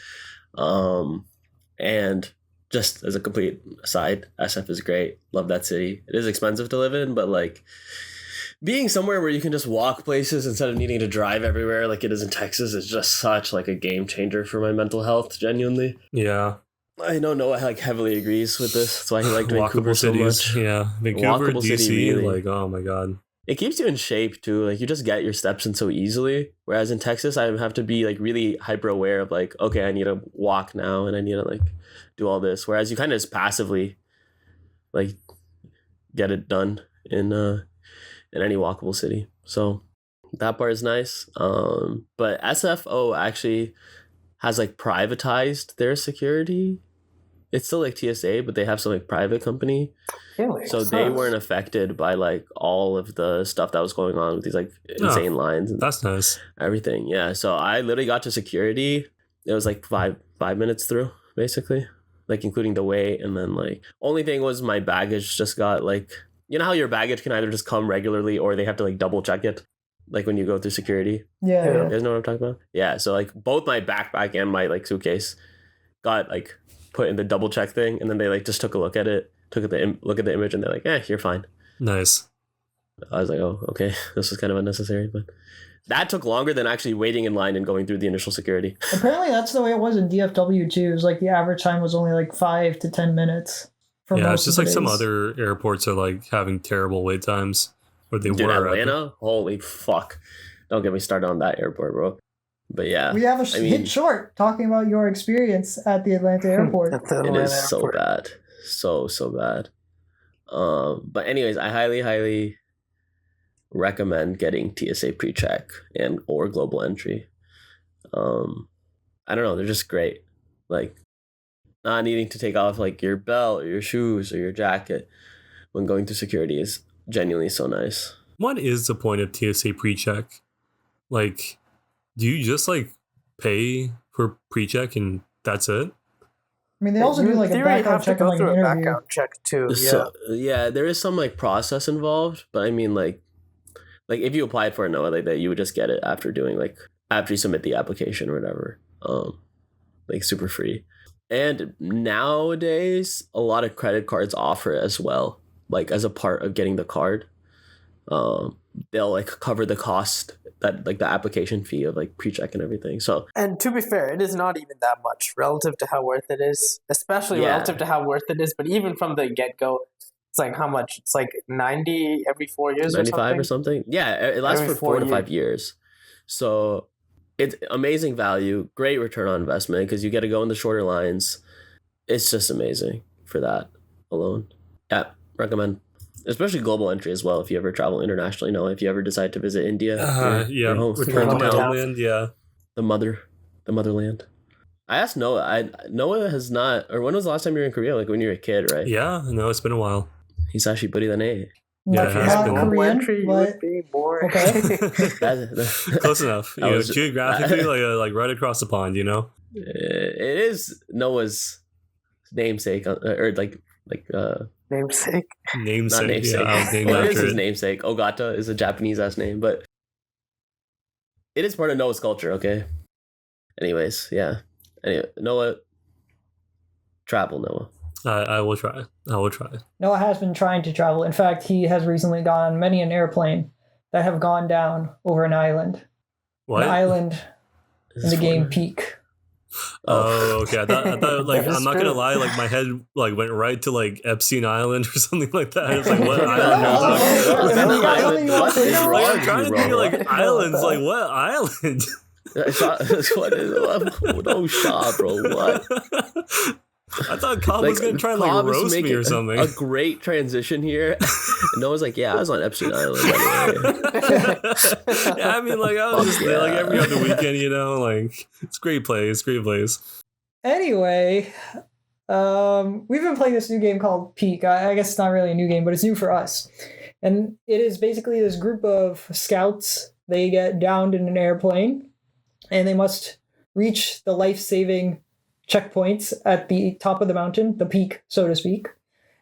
And just as a complete aside, SF is great. Love that city. It is expensive to live in, but like being somewhere where you can just walk places instead of needing to drive everywhere like it is in Texas is just such like a game changer for my mental health, genuinely. Yeah. I know Noah like heavily agrees with this. That's why he liked Vancouver so much. Yeah. Vancouver, Walkable DC, city, really. like, oh my God. It keeps you in shape too. Like you just get your steps in so easily. Whereas in Texas, I have to be like really hyper aware of like, okay, I need to walk now and I need to like do all this. Whereas you kind of just passively like get it done in any walkable city. So that part is nice. But SFO actually has like privatized their security. It's still like TSA, but they have some like private company. Really? So they weren't affected by like all of the stuff that was going on with these like insane lines and That's nice. everything. Yeah. So I literally got to security. It was like five minutes through, basically. Like including the wait, and then like only thing was my baggage just got like, you know how your baggage can either just come regularly or they have to like double check it, like when you go through security. Yeah. You guys know what I'm talking about? Yeah. So like both my backpack and my like suitcase got like put in the double check thing, and then they like just took a look at it, look at the image, and they're like, you're fine. Nice. I was like, oh, okay, this was kind of unnecessary, but that took longer than actually waiting in line and going through the initial security. Apparently, that's the way it was in DFW too. It was like the average time was only like 5 to 10 minutes. For Yeah, most it's just of like the some days. other airports are like having terrible wait times, or they Dude, were. Atlanta, holy fuck! Don't get me started on that airport, bro. But yeah, We have a I mean- hit short talking about your experience at the Atlanta airport. At the it Atlanta is so airport. bad, so bad. But anyways, I highly recommend getting TSA pre-check and or global entry. I don't know, they're just great. Like not needing to take off like your belt or your shoes or your jacket when going through security is genuinely so nice. What is the point of TSA pre-check? Like, do you just like pay for pre-check and that's it? I mean, they also You do in like a theory background have to check and go like an through a interview. background check too. Yeah. So yeah, there is some like process involved, but I mean like if you applied for a NOAA like that, you would just get it after doing like after you submit the application or whatever. Like super free. And nowadays a lot of credit cards offer it as well, like as a part of getting the card. They'll like cover the cost that like the application fee of like pre-check and everything. So And to be fair, it is not even that much relative to how worth it is, especially Yeah. relative to how worth it is. But even from the get-go, it's like how much? It's like 90 every 4 years 95 or something? Yeah, it lasts Every for 4 4 to 5 years. So it's amazing value, great return on investment because you get to go in the shorter lines. It's just amazing for that alone. Yeah, recommend. Especially global entry as well if you ever travel internationally. No, if you ever decide to visit India, Yeah, your home return to hometown. homeland. Yeah, the motherland. I asked Noah. Noah has not. Or when was the last time you were in Korea? Like when you were a kid, right? yeah. No, it's been a while. Hisashi Budidane. Yeah, Not, it has not been. Global Korean, entry but would be more. okay. Close enough. I You know, was- geographically, like right across the pond. You know. It is Noah's namesake, or like Namesake. Namesake. not namesake. Yeah, I was named It is after his it. namesake. Ogata is a Japanese ass name, but it is part of Noah's culture. Okay. Anyways, yeah. Anyway, Noah, travel, Noah. I will try. I will try. Noah has been trying to travel. In fact, he has recently gone on many an airplane that have gone down over an island. What? An island in the game Fun. Peak. Oh, okay. I thought like, That is I'm not gonna true. lie, like my head like went right to like Epstein Island or something like that. It's like what No, island are you talking no, about? no, no, no, no, no, What no, is no, wrong Like, I'm with trying you, to bro? think of, like What? islands. Like what island? What is no shot, bro? What? I thought Cobb was gonna try and like Cobb is roast me making or something. A great transition here. And Noah's like, yeah, I was on Epstein Island. By the way. Yeah, I mean, like I was just Fuck there, like yeah. every other weekend, you know. Like it's a great place, great place. Anyway, we've been playing this new game called Peak. I guess it's not really a new game, but it's new for us. And it is basically this group of scouts. They get downed in an airplane, and they must reach the life-saving checkpoints at the top of the mountain, the peak, so to speak.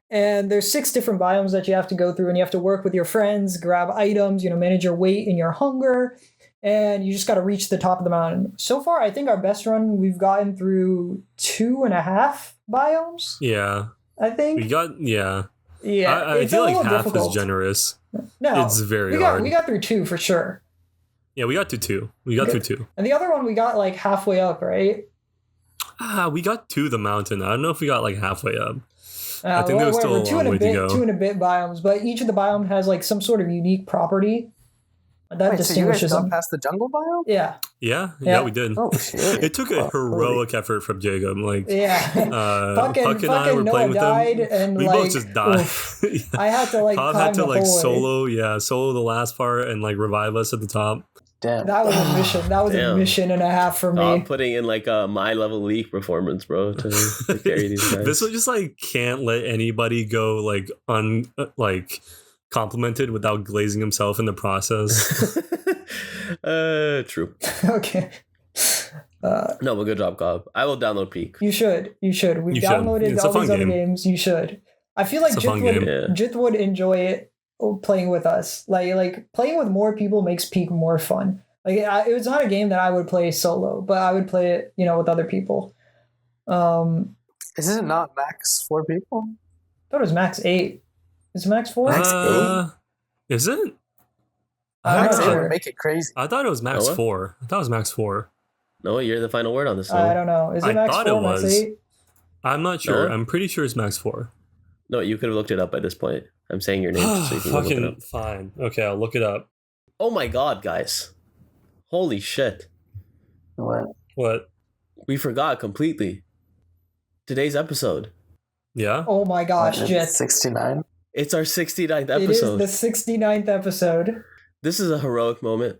And there's 6 different biomes that you have to go through, and you have to work with your friends, grab items, manage your weight and your hunger, and you just got to reach the top of the mountain. So far, I think our best run, we've gotten through 2.5 biomes, Yeah, I think. we got Yeah, I it's feel a like little half difficult. is generous. No, It's very we got hard. we got through 2 for sure. Yeah, we got to 2. We got Okay. through 2. And the other one we got like halfway up, right? We got to the mountain. I don't know if we got like halfway up. I think well, there was still we're a long way to go. 2 and a bit biomes, but each of the biomes has like some sort of unique property. That Wait, so you guys distinguishes got him. past the jungle biome? Yeah, Yeah, Yeah. we did. Oh shit! It took a heroic effort from Jacob. Like, yeah. Puck and I were Noah playing with died, him. and We like, both just died. oof. I had to like Cobb climb had to the like whole way. solo the last part and like revive us at the top. Damn. That was a mission. That was a Damn. mission and a half for me. I'm putting in like a my level league performance, bro, to carry these guys. This one just like can't let anybody go like complimented without glazing himself in the process. True. Okay. No, but good job, Cobb. I will download Peak. You should. We've You should. downloaded It's a all fun these other game. games. You should. I feel like It's a fun Jith would, game. Jith would enjoy it playing with us. Like playing with more people makes Peak more fun. Like it was not a game that I would play solo, but I would play it, with other people. Is it not max 4 people? I thought it was max 8. Is it max 4? Is it? I'm Max not 8 sure. would make it crazy. I thought it was max Noah? 4. I thought it was max 4. Noah, you're the final word on this. I Noah. don't know. Is it I max thought 4 it max was. 8? I'm not sure. No? I'm pretty sure it's max 4. No, you could have looked it up by this point. I'm saying your name so you can look it up. Fucking fine. Okay, I'll look it up. Oh my god, guys. Holy shit. What? What? We forgot completely. Today's episode. Yeah? Oh my gosh, Jith. 69. It's our 69th It is episode. the 69th episode. This is a heroic moment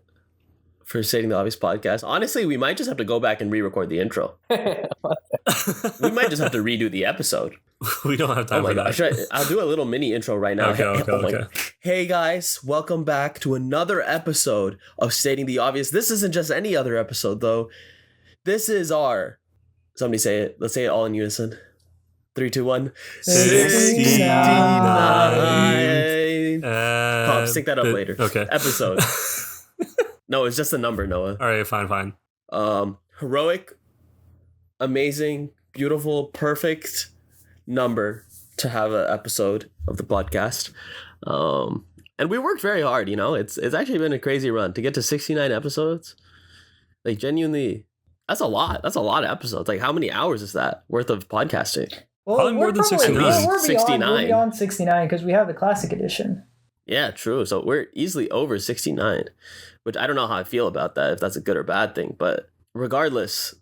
for Stating the Obvious podcast. Honestly, we might just have to go back and re-record the intro. We might just have to redo the episode. We don't have Oh time my for gosh. that. I'll do a little mini intro right now. Okay. Oh my- Hey guys, welcome back to another episode of Stating the Obvious. This isn't just any other episode though. This is our... Somebody say it. Let's say it all in unison. 3, 2, 1. 69. Pop, sync that up later. Okay. Episode. No, it's just a number, Noah. All right, fine. Heroic, amazing, beautiful, perfect number to have an episode of the podcast. And we worked very hard, it's actually been a crazy run to get to 69 episodes. Like genuinely, that's a lot of episodes. Like how many hours is that worth of podcasting? Well, Probably more than 69. We're 69. beyond 69 because we have the classic edition. Yeah, true. So we're easily over 69, which I don't know how I feel about that, if that's a good or bad thing, but regardless,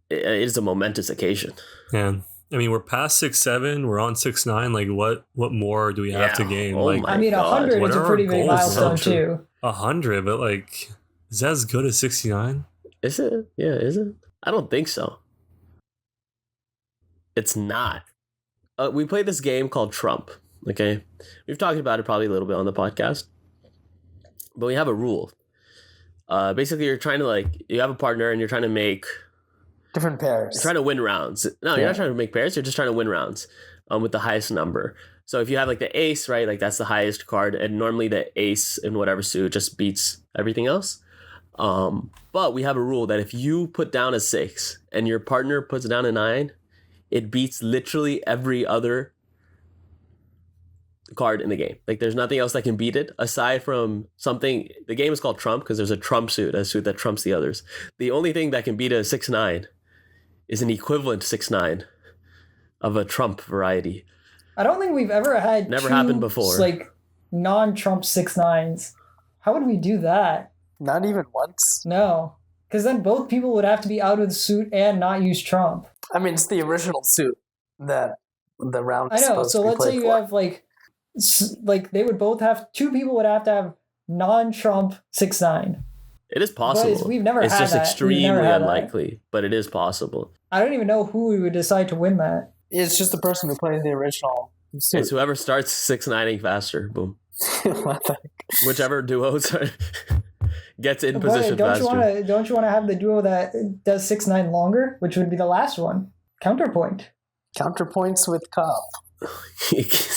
it is a momentous occasion. Yeah. I mean, we're past 6-7. We're on 6-9. Like, what more do we have to Yeah. gain? Oh like my I mean, God. 100 What is a are pretty our big goals? milestone True. too. 100, but like, is that as good as 69? Is it? Yeah, is it? I don't think so. It's not. We play this game called Trump, okay? We've talked about it probably a little bit on the podcast, but we have a rule. Basically, you're trying to you have a partner and you're trying to make... Different pairs. You're trying to win rounds. No, you're not trying to make pairs. You're just trying to win rounds with the highest number. So if you have the ace, right, that's the highest card, and normally the ace in whatever suit just beats everything else. But we have a rule that if you put down a 6 and your partner puts down a 9, it beats literally every other card in the game. There's nothing else that can beat it aside from something. The game is called Trump because there's a Trump suit, a suit that trumps the others. The only thing that can beat a 6-9 is an equivalent 6-9 of a Trump variety. I don't think we've ever had Never two, happened before. Non-Trump 6-9s. How would we do that? Not even once. No, because then both people would have to be out of the suit and not use Trump. I mean, it's the original suit that the round I is know. supposed So to be let's say played you for. have they would both have, two people would have to have non-Trump 6-9. It is possible. we've never it's had just that. We've extremely never had that. unlikely, but it is possible. I don't even know who we would decide to win that. It's just the person who plays the original suit. It's whoever starts 6-9ing faster. Boom. What the heck? Whichever duos gets in But position faster. don't you want to have the duo that does 6-9 longer, which would be the last one? Counterpoint. Counterpoints with Cobb.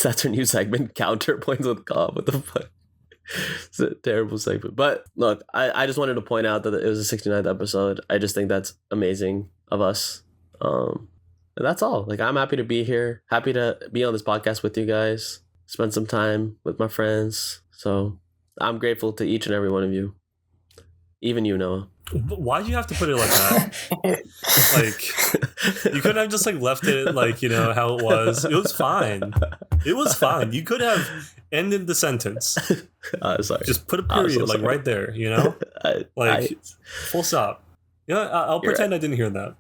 That's our new segment. Counterpoints with Cobb. What the fuck? It's a terrible segment. But look, I just wanted to point out that it was a 69th episode. I just think that's amazing of us. And that's all. I'm happy to be here. Happy to be on this podcast with you guys. Spend some time with my friends. So I'm grateful to each and every one of you. Even you, Noah. Why'd you have to put it like that? You couldn't have just left it how it was. It was fine. It was fine. You could have ended the sentence. Sorry. Just put a I'm so period, like sorry. right there, you know? Full stop. Yeah, I'll You're pretend I didn't hear that.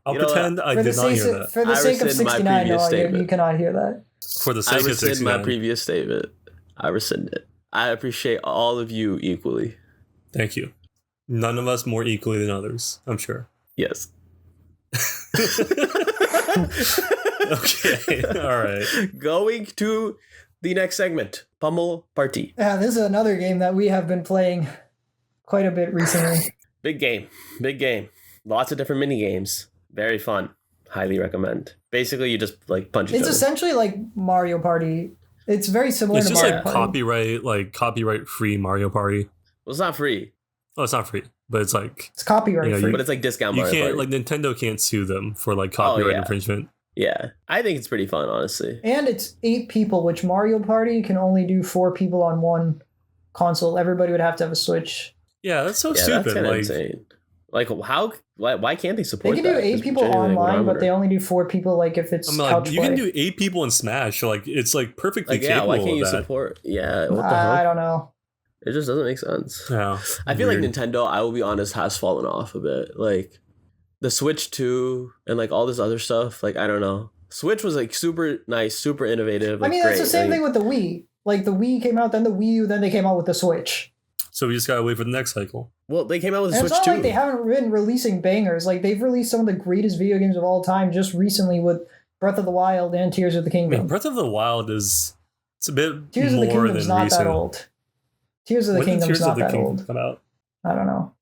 I'll You know what? pretend I For the did not hear sake, that. for the I sake of rescind my 69, previous no, statement. you cannot hear that. For the I sake of rescind 69. my previous statement. I rescind it. I appreciate all of you equally. Thank you. None of us more equally than others, I'm sure. Yes. Okay, all right. Going to the next segment, Pummel Party. Yeah, this is another game that we have been playing quite a bit recently. Big game. Lots of different mini games. Very fun. Highly recommend. Basically, you just like punch each It's other. essentially like Mario Party. It's very similar It's to just Mario like Party. copyright free Mario Party. Well, it's not free, Oh, it's not free, but it's like It's copyright Yeah, free. but it's like discount you Mario can't Party. like Nintendo can't sue them for like copyright yeah. infringement. Yeah, I think it's pretty fun, honestly. And it's 8 people, which Mario Party can only do 4 people on one console. Everybody would have to have a Switch. Yeah, that's so Yeah, stupid. that's kind of Like insane. Like, why can't they They support can that? do 8 It's people genuinely what online, I'm but they wondering. only do 4 people. Like if it's I'm like, couch you play. can do 8 people in Smash, so like it's like perfectly Like, yeah, capable why can't you of that. support? Yeah, what the I hell? don't know. It just doesn't make sense. Yeah, I feel weird. like Nintendo, I will be honest, has fallen off a bit. Like the Switch 2 and like all this other stuff. Like, I don't know. Switch was like super nice, super innovative. I Like, mean, that's great. the same Like, thing with the Wii. Like the Wii came out, then the Wii U, then they came out with the Switch. So we just gotta wait for the next cycle. well, they came out with the And it's Switch not 2. like they haven't been releasing bangers. Like they've released some of the greatest video games of all time just recently with Breath of the Wild and Tears of the I mean, Kingdom. Breath of the Wild it's a bit Tears of the more Kingdom's than not recent. that old. Tears of the When did Kingdom's Tears not of the that Kingdom old. come out? I don't know.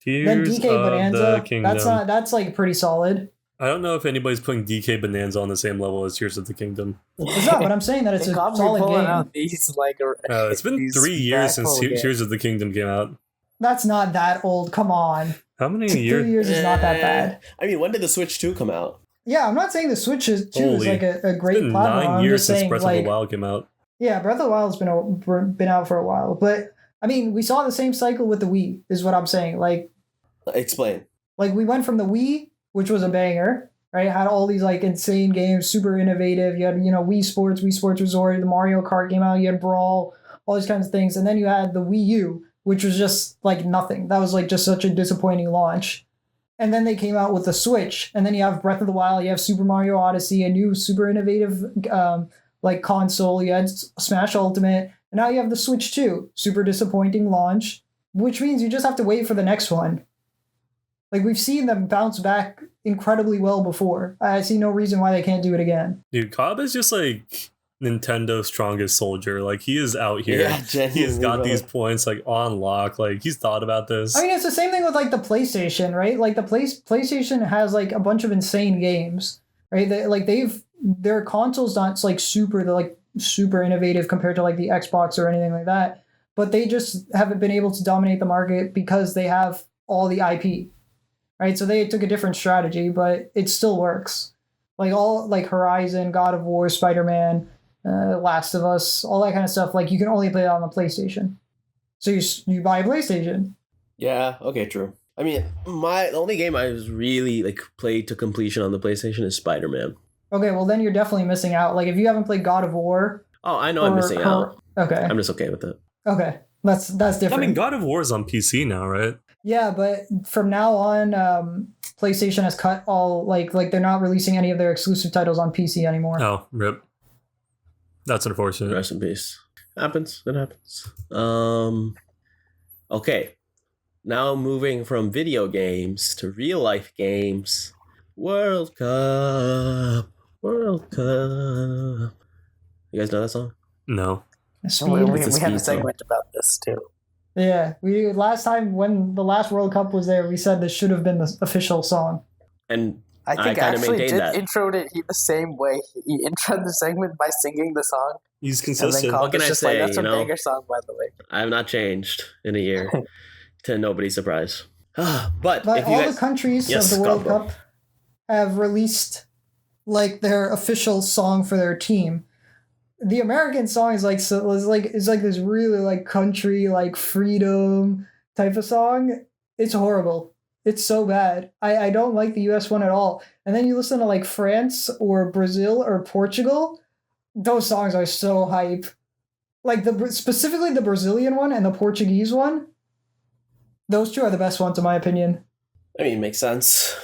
Tears Then DK of the Bonanza, Kingdom. that's like pretty solid. I don't know if anybody's putting DK Bonanza on the same level as Tears of the Kingdom. It's not, but I'm saying that it's They a got me solid pulling game. out these like. It's been these 3 years since backhoe games. Tears of the Kingdom came out. That's not that old. Come on. How many 3 years? years is not that Eh. bad. I mean, when did the Switch 2 come out? Yeah, I'm not saying the Switch is Holy. like a great It's been platform. 9 I'm years just since saying Breath like of the Wild came out. yeah, Breath of the Wild's been out for a while, but I mean, we saw the same cycle with the Wii. Is what I'm saying. Explain. Like we went from the Wii, which was a banger, right? Had all these like insane games, super innovative. You had Wii Sports Resort, the Mario Kart came out. You had Brawl, all these kinds of things, and then you had the Wii U, which was just like nothing. That was like just such a disappointing launch. And then they came out with the Switch, and then you have Breath of the Wild, you have Super Mario Odyssey, a new super innovative like console. You had Smash Ultimate, and now you have the Switch 2. Super disappointing launch, which means you just have to wait for the next one. Like we've seen them bounce back incredibly well before. I see no reason why they can't do it again. Dude, Cobb is just like Nintendo's strongest soldier. Like he is out here. Yeah, He has genuinely, got bro. these points like on lock. Like he's thought about this. I mean, it's the same thing with like the PlayStation, right? Like the PlayStation has like a bunch of insane games, right? Their console's not like super innovative compared to like the Xbox or anything like that, but they just haven't been able to dominate the market because they have all the IP, right? So they took a different strategy, but it still works. Like all like Horizon, God of War, Spider-Man, Last of Us, all that kind of stuff. Like you can only play it on the PlayStation. So you buy a PlayStation. Yeah, okay, true. I mean, the only game I was really like played to completion on the PlayStation is Spider-Man. Okay, well then you're definitely missing out. Like if you haven't played God of War, Oh, I know I'm missing out. Okay, I'm just okay with it. okay, that's different. I mean, God of War is on PC now, right? Yeah, but from now on, PlayStation has cut all like they're not releasing any of their exclusive titles on PC anymore. Oh, rip. That's unfortunate. Rest in peace. Happens. It happens. Okay. Now moving from video games to real life games. World Cup. World Cup. You guys know that song? No. Speed. We It's a had a speed song. segment about this too. Yeah, we last time when the last World Cup was there, we said this should have been the official song. And I think kinda actually maintained did that. introed it the same way. He introed the segment by singing the song, He's and then consistent. What Cobb can was I just say, like, "That's a you know? banger song, by the way." I have not changed in a year. To nobody's surprise. But But if you all guys, the countries Yes, of the World Scott, bro. Cup have released like their official song for their team. The American song is like it's like this really like country like freedom type of song. It's horrible. It's so bad. I don't like the US one at all. And then you listen to like France or Brazil or Portugal. Those songs are so hype. like specifically the Brazilian one and the Portuguese one. Those two are the best ones in my opinion. I mean, it makes sense.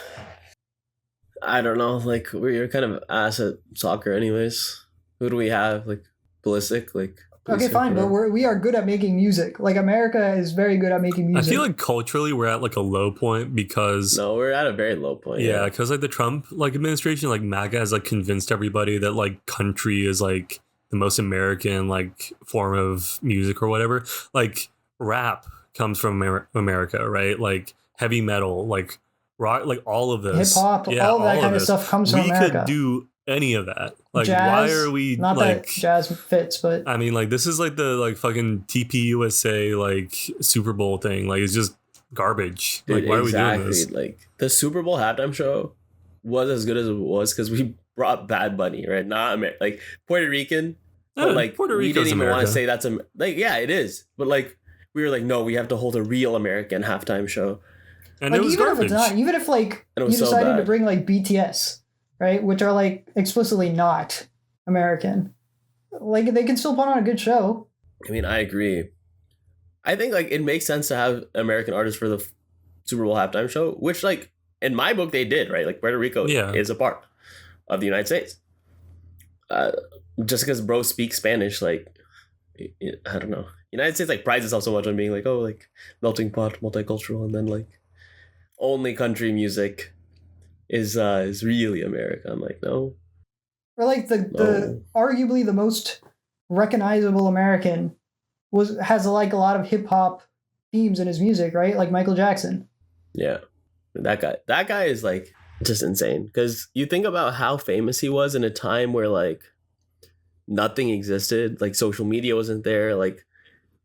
I don't know. Like, we're kind of ass at soccer, anyways. Who do we have? Like, Pulisic? Like, Okay, fine, but we are good at making music. Like, America is very good at making music. I feel like culturally we're at like a low point because No, we're at a very low point. yeah, because like the Trump like administration, like MAGA has like convinced everybody that like country is like the most American like form of music or whatever. Like rap comes from America, right? Like heavy metal, like rock, like all of this, hip hop, all that kind of this. stuff comes from We America. could do any of that. Like, Jazz, why are we not like? that jazz fits, but I mean, like this is like the like fucking TPUSA like Super Bowl thing. Like it's just garbage. Dude, Like why exactly. are we doing this? Like, the Super Bowl halftime show was as good as it was because we brought Bad Bunny, right? Not like Puerto Rican, but Yeah, like Puerto we Rico's didn't even want America. to say that's like, yeah, it is, but like we were like, no, we have to hold a real American halftime show. And like it was even garbage. if it's not, even if like And it you was so decided to bad. bring like BTS, right, which are like explicitly not American, like they can still put on a good show. I mean, I agree. I think like it makes sense to have American artists for the Super Bowl halftime show, which like in my book they did, right? Like Puerto Rico Yeah. is a part of the United States. Just because bro speaks Spanish, like I don't know. United States like prides itself so much on being like, oh, like melting pot, multicultural, and then like only country music is really America. I'm like, no. Or like the arguably the most recognizable American has like a lot of hip hop themes in his music, right? Like Michael Jackson. Yeah. That guy is like just insane because you think about how famous he was in a time where like nothing existed, like social media wasn't there, like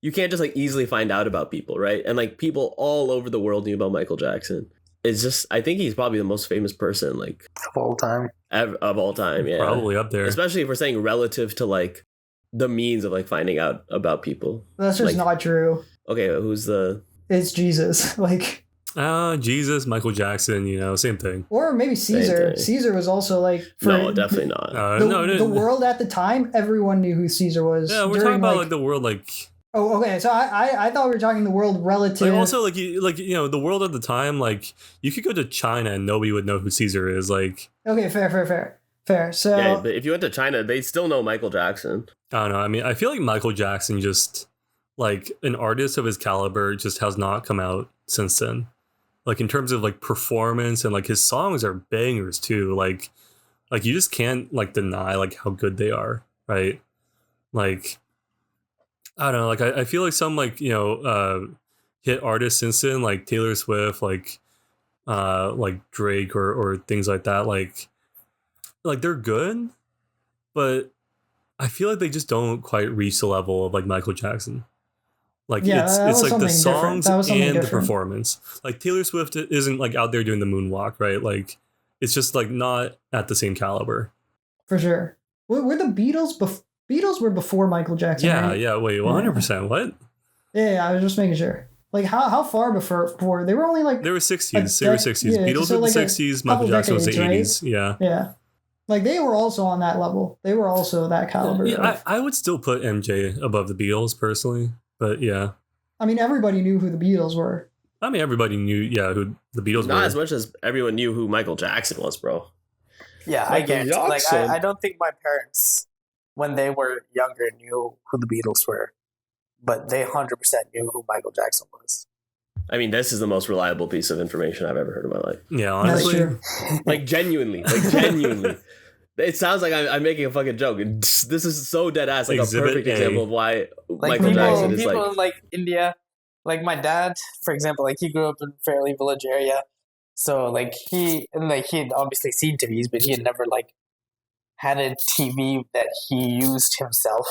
you can't just like easily find out about people, right? And like people all over the world knew about Michael Jackson. It's just, I think he's probably the most famous person like Of all time. of all time. Yeah, Probably up there. especially if we're saying relative to like the means of like finding out about people. That's just Like- not true. Okay, who's the It's Jesus. Like, Jesus, Michael Jackson, you know, same thing. or maybe Caesar. thing. Caesar was also like for no, definitely not. the world at the time. Everyone knew who Caesar was. Yeah, we're during, talking about like the world, like Oh, okay. So I thought we were talking the world relative. also like you know the world at the time. Like you could go to China and nobody would know who Caesar is. Like Okay, fair. So Yeah, but if you went to China, they still know Michael Jackson. I don't know. I mean, I feel like Michael Jackson just like an artist of his caliber just has not come out since then. Like in terms of like performance and like his songs are bangers too. Like you just can't like deny like how good they are, right? Like I don't know. Like I feel like some like you know hit artists since then like Taylor Swift, like Drake or things like that. Like they're good, but I feel like they just don't quite reach the level of like Michael Jackson. Like Yeah, that it's was like the something different. songs That was and something the different. performance. Like Taylor Swift isn't like out there doing the moonwalk, right? Like it's just like not at the same caliber. for sure. Were the Beatles Beatles were before Michael Jackson? Yeah, right? yeah. Wait, 100%. What? Yeah, I was just making sure. Like how far before they were only like They were 60s. They were 60s. yeah, Beatles so were the like a 60s. Michael couple Jackson was the decades, 80s. Yeah. yeah, like they were also on that level. They were also that caliber. Yeah, I would still put MJ above the Beatles personally, but yeah, I mean, everybody knew who the Beatles were. I mean everybody knew who the Beatles Not were. as much as everyone knew who Michael Jackson was, bro. Yeah, I Michael get it. Like Jackson. I don't think my parents, when they were younger, knew who the Beatles were, but they 100% knew who Michael Jackson was. I mean, this is the most reliable piece of information I've ever heard in my life. Yeah, That's honestly, true. Like genuinely. It sounds like I'm making a fucking joke. This is so dead ass. Like Exhibit a perfect A. example of why Like Michael Jackson is people like. in like India, like my dad, for example, like he grew up in a fairly village area, so like he had obviously seen TVs, but he had never like had a TV that he used himself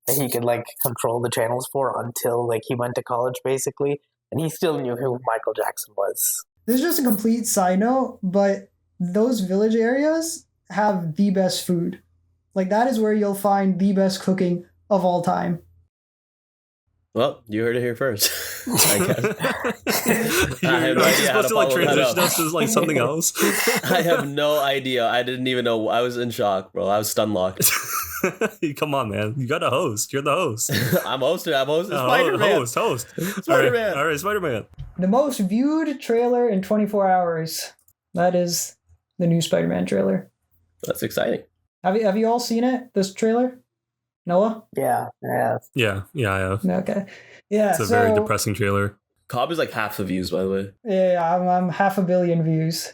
that he could like control the channels for until like he went to college basically, and he still knew who Michael Jackson was. This is just a complete side note, but those village areas have the best food. Like that is where you'll find the best cooking of all time. Well, you heard it here first. I guess. You're I have no aren't you idea how supposed to to like follow that transition up. us to like something else? I have no idea. I didn't even know. I was in shock, bro. I was stun locked. Come on, man. You got to host. You're the host. I'm hosting. Oh, Spider-Man. Host. Spider-Man. All right, Spider-Man. The most viewed trailer in 24 hours. That is the new Spider-Man trailer. That's exciting. Have you all seen it? This trailer, Noah? Yeah. Yeah, I have. Okay. Yeah. It's a so, very depressing trailer. Cobb is like half the views, by the way. Yeah, I'm 500 million views.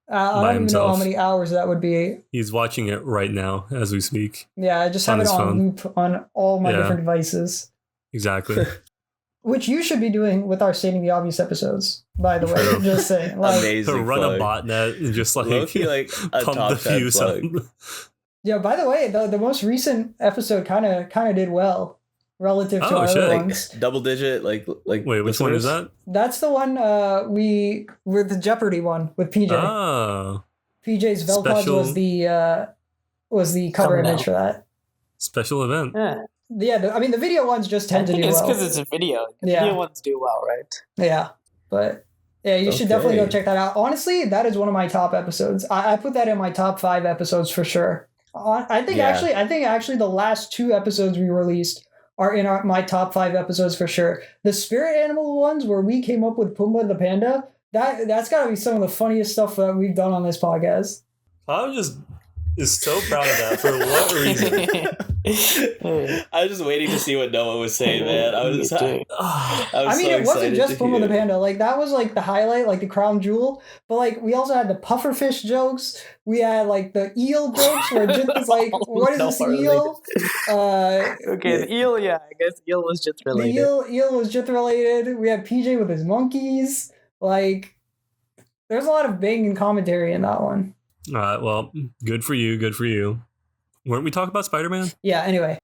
I By don't even know himself. how many hours that would be. He's watching it right now as we speak. Yeah, I just On have it his on phone. loop on all my Yeah. different devices, Exactly. which you should be doing with our Stating the Obvious episodes, by the way. True. Just saying. Like, Amazing. To run plug. a botnet and just like, Low-key, like a pump top the 10 views plug. up. yeah, by the way, the most recent episode kind of did well relative to Oh, our shit. other Like, ones. Double digit, like Wait, which one is listeners? that? That's the one we with the Jeopardy one with PJ. Oh, PJ's Velpod Special- was the cover Thumbnail. image for that. special event. Yeah. Yeah, the video ones just I tend to think do it's well. because it's a video. The Yeah. video ones do well, right? Yeah, but yeah, you should definitely go Okay. check that out. Honestly, that is one of my top episodes. I put that in my top 5 episodes for sure. I think Yeah. actually the last 2 episodes we released are in my top 5 episodes for sure. The spirit animal ones where we came up with Pumbaa the panda. That's got to be some of the funniest stuff that we've done on this podcast. I'm just is so proud of that. For what reason? I was just waiting to see what Noah was saying, man. I was I mean, so it wasn't excited just to Pumbaa the hear. Panda. Like, that was, like, the highlight, like, the crown jewel. But, like, we also had the pufferfish jokes. We had, like, the eel jokes where Jit was like, what is No, this related. eel? Okay, the eel, yeah. I guess eel was just The related. eel was Jit related. We had PJ with his monkeys. Like, there's a lot of banging commentary in that one. All right, well, good for you. Good for you. Weren't we talking about Spider-Man? Yeah, anyway.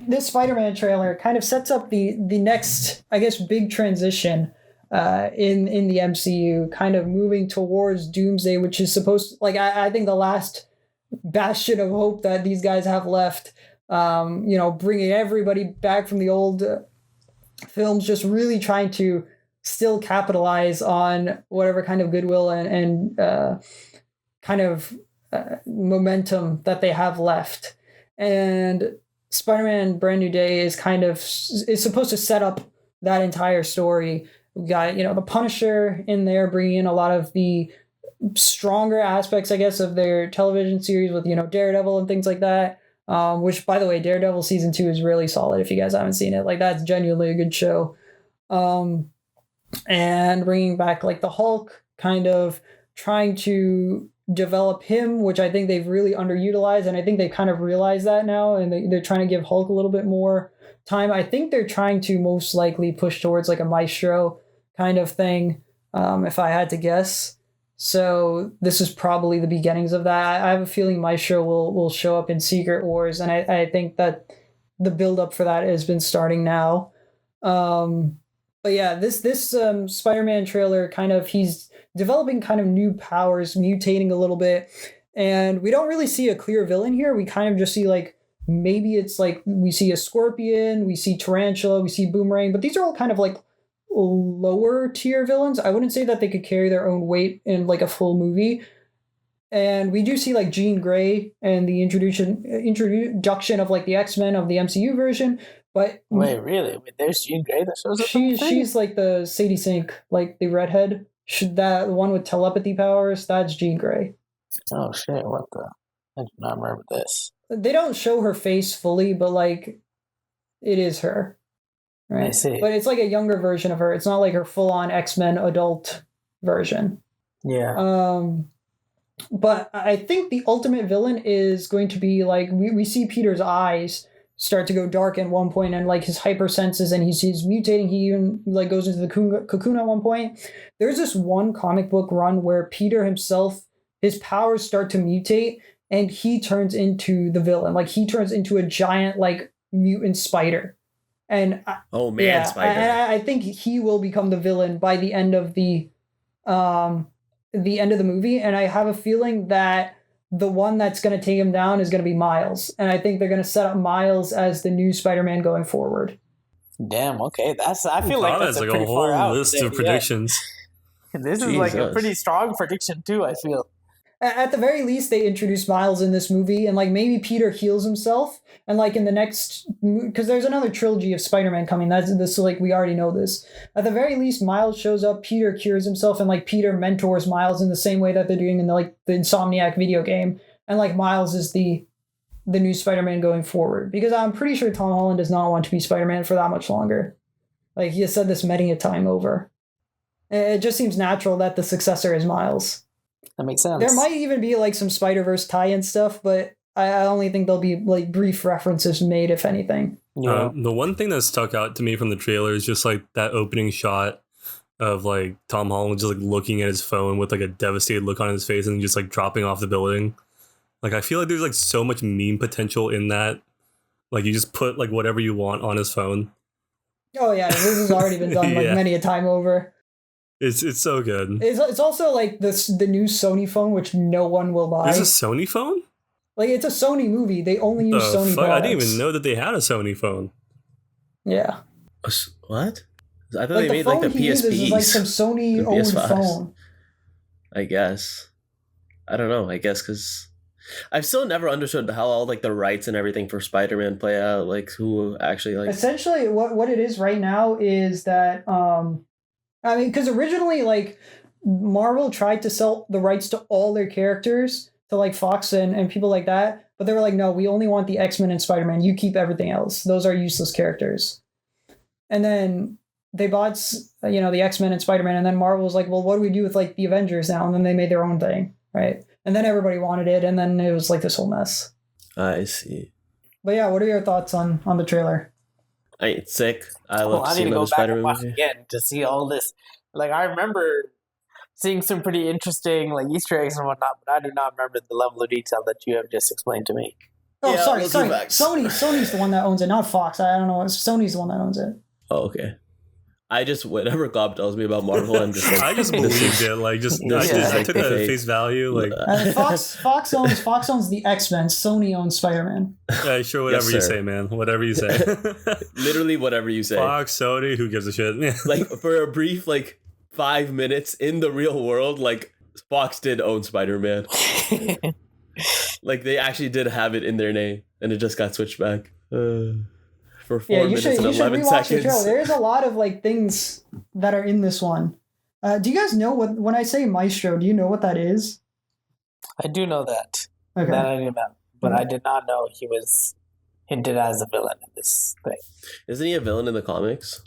This Spider-Man trailer kind of sets up the next, I guess, big transition in the MCU, kind of moving towards Doomsday, which is supposed to, like, I think the last bastion of hope that these guys have left, bringing everybody back from the old films, just really trying to still capitalize on whatever kind of goodwill and kind of momentum that they have left. And Spider-Man Brand New Day is supposed to set up that entire story. We got, the Punisher in there, bringing in a lot of the stronger aspects, I guess, of their television series with, Daredevil and things like that. Which, by the way, Daredevil season 2 is really solid. If you guys haven't seen it, like, that's genuinely a good show. And bringing back, like, the Hulk, kind of trying to develop him, which I think they've really underutilized, and I think they've kind of realized that now, and they're trying to give Hulk a little bit more time. I think they're trying to most likely push towards, like, a Maestro kind of thing, if I had to guess. So this is probably the beginnings of that. I have a feeling Maestro will show up in Secret Wars, and I think that the build-up for that has been starting now. But yeah, this Spider-Man trailer, kind of, he's developing kind of new powers, mutating a little bit, and we don't really see a clear villain here. We kind of just see, like, maybe it's like we see a Scorpion, we see Tarantula, we see Boomerang, but these are all kind of like lower tier villains. I wouldn't say that they could carry their own weight in, like, a full movie. And we do see, like, Jean Grey and the introduction of, like, the X-Men of the MCU version. But Wait, really? Wait, there's Jean Grey that shows up? in the thing? she's like the Sadie Sink, like the redhead. The one with telepathy powers, that's Jean Grey. Oh shit! What the? I do not remember this. They don't show her face fully, but, like, it is her. Right? I see. But it's like a younger version of her. It's not like her full-on X-Men adult version. Yeah. But I think the ultimate villain is going to be, like, we see Peter's eyes start to go dark at one point, and, like, his hyper senses, and he's mutating. He even, like, goes into the cocoon at one point. There's this one comic book run where Peter himself, his powers start to mutate, and he turns into the villain. Like, he turns into a giant, like, mutant spider. And Oh man, Spider. I think he will become the villain by the end of the movie, and I have a feeling that the one that's going to take him down is going to be Miles, and I think they're going to set up Miles as the new Spider-Man going forward. Damn. Okay, I feel Wow, like that's a like a pretty far whole out. list there, of yeah. predictions. This is like a Jesus. pretty strong prediction too. I feel. At the very least, they introduce Miles in this movie, and like maybe Peter heals himself, and like in the next, because there's another trilogy of Spider-Man coming. That's this, like we already know this. At the very least, Miles shows up, Peter cures himself, and like Peter mentors Miles in the same way that they're doing in the Insomniac video game, and like Miles is the new Spider-Man going forward. Because I'm pretty sure Tom Holland does not want to be Spider-Man for that much longer. Like he has said this many a time over. It just seems natural that the successor is Miles. That makes sense. There might even be like some Spider-Verse tie-in stuff, but I only think there'll be like brief references made, if anything. Yeah. The one thing that stuck out to me from the trailer is just like that opening shot of like Tom Holland just like looking at his phone with like a devastated look on his face and just like dropping off the building. Like I feel like there's like so much meme potential in that. Like you just put like whatever you want on his phone. Oh yeah, this has already been done like Yeah. many a time over. It's so good. It's also like the new Sony phone, which no one will buy. There's a Sony phone? Like it's a Sony movie. They only use Sony Fuck? I products. didn't even know that they had a Sony phone. Yeah. What? I thought Like they the made like phone the he uses is like PSPs. some Sony The owned PS5s. phone. I guess. I don't know. I guess because I've still never understood how all like the rights and everything for Spider-Man play out. Like who actually like. Essentially, what it is right now is that I mean, because originally like Marvel tried to sell the rights to all their characters to like Fox and people like that, but they were like, no, we only want the X-Men and Spider-Man. You keep everything else. Those are useless characters. And then they bought the X-Men and Spider-Man, and then Marvel was like, well, what do we do with like the Avengers now? And then they made their own thing, right? And then everybody wanted it, and then it was like this whole mess. I see. But yeah, what are your thoughts on the trailer? It's sick. I love Well, to I see need to another go back and Spider-Man watch movie. again to see all this. Like I remember seeing some pretty interesting like Easter eggs and whatnot, but I do not remember the level of detail that you have just explained to me. Oh, Yeah, sorry. we'll do back. Sony's the one that owns it, not Fox. I don't know. Sony's the one that owns it. Oh, okay. I just whatever Gob tells me about Marvel, I'm just like I just believed it. Like just This is I like took the that at fake- face value. Like Fox owns the X-Men. Sony owns Spider-Man. yeah, sure, whatever Yes, you sir. say, man. Whatever you say. literally whatever you say. Fox, Sony, who gives a shit? Like for a brief like 5 minutes in the real world, like Fox did own Spider-Man. Like they actually did have it in their name, and it just got switched back for 4 Yeah, you minutes should and rewatch 11 the trailer. seconds. There's a lot of like things that are in this one. Do you guys know what when I say Maestro? Do you know what that is? I do know that. Okay. That I knew about, but I did not know he was hinted as a villain in this thing. Isn't he a villain in the comics?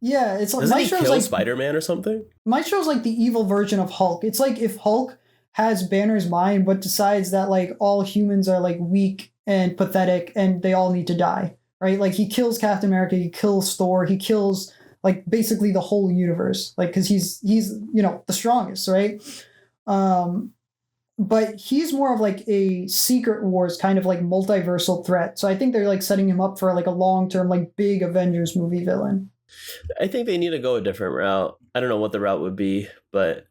Yeah, it's like Doesn't he Maestro's kill like Spider-Man or something? Maestro's like the evil version of Hulk. It's like if Hulk has Banner's mind, but decides that like all humans are like weak and pathetic, and they all need to die. Right? Like he kills Captain America, he kills Thor, he kills like basically the whole universe. Like because he's the strongest, right? But he's more of like a Secret Wars kind of like multiversal threat. So I think they're like setting him up for like a long-term like big Avengers movie villain. I think they need to go a different route. I don't know what the route would be, but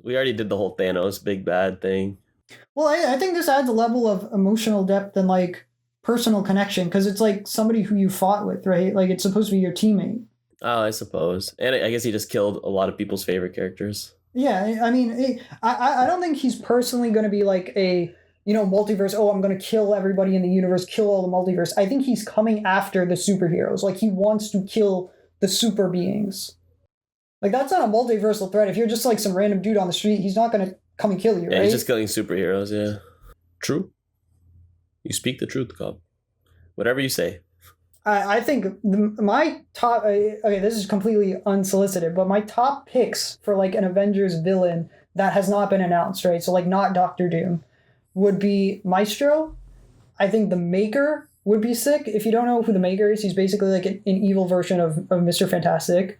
we already did the whole Thanos big bad thing. Well, I think this adds a level of emotional depth and like personal connection because it's like somebody who you fought with, right? Like it's supposed to be your teammate. Oh, I suppose. And I guess he just killed a lot of people's favorite characters. Yeah, I mean, I don't think he's personally going to be like a multiverse. Oh, I'm going to kill everybody in the universe, kill all the multiverse. I think he's coming after the superheroes. Like he wants to kill the super beings. Like that's not a multiversal threat. If you're just like some random dude on the street, he's not going to come and kill you, Yeah, right? he's just killing superheroes, yeah. True. You speak the truth, Cobb. Whatever you say. I think my top. Okay, this is completely unsolicited, but my top picks for like an Avengers villain that has not been announced, right? So like not Doctor Doom, would be Maestro. I think the Maker would be sick. If you don't know who the Maker is, he's basically like an evil version of Mr. Fantastic.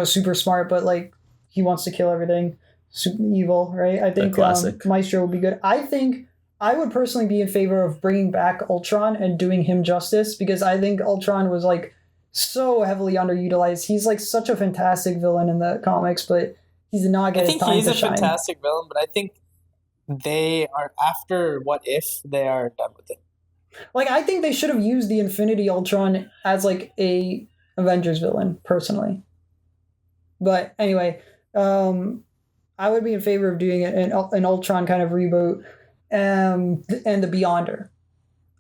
Super smart, but like he wants to kill everything. Super evil, right? I think classic. Maestro would be good. I think I would personally be in favor of bringing back Ultron and doing him justice because I think Ultron was like so heavily underutilized. He's like such a fantastic villain in the comics, but he's not I getting think time he's to a shine. fantastic villain, but I think they are after What If they are done with it. Like I think they should have used the Infinity Ultron as like a Avengers villain, personally. But anyway, I would be in favor of doing an Ultron kind of reboot, and the Beyonder.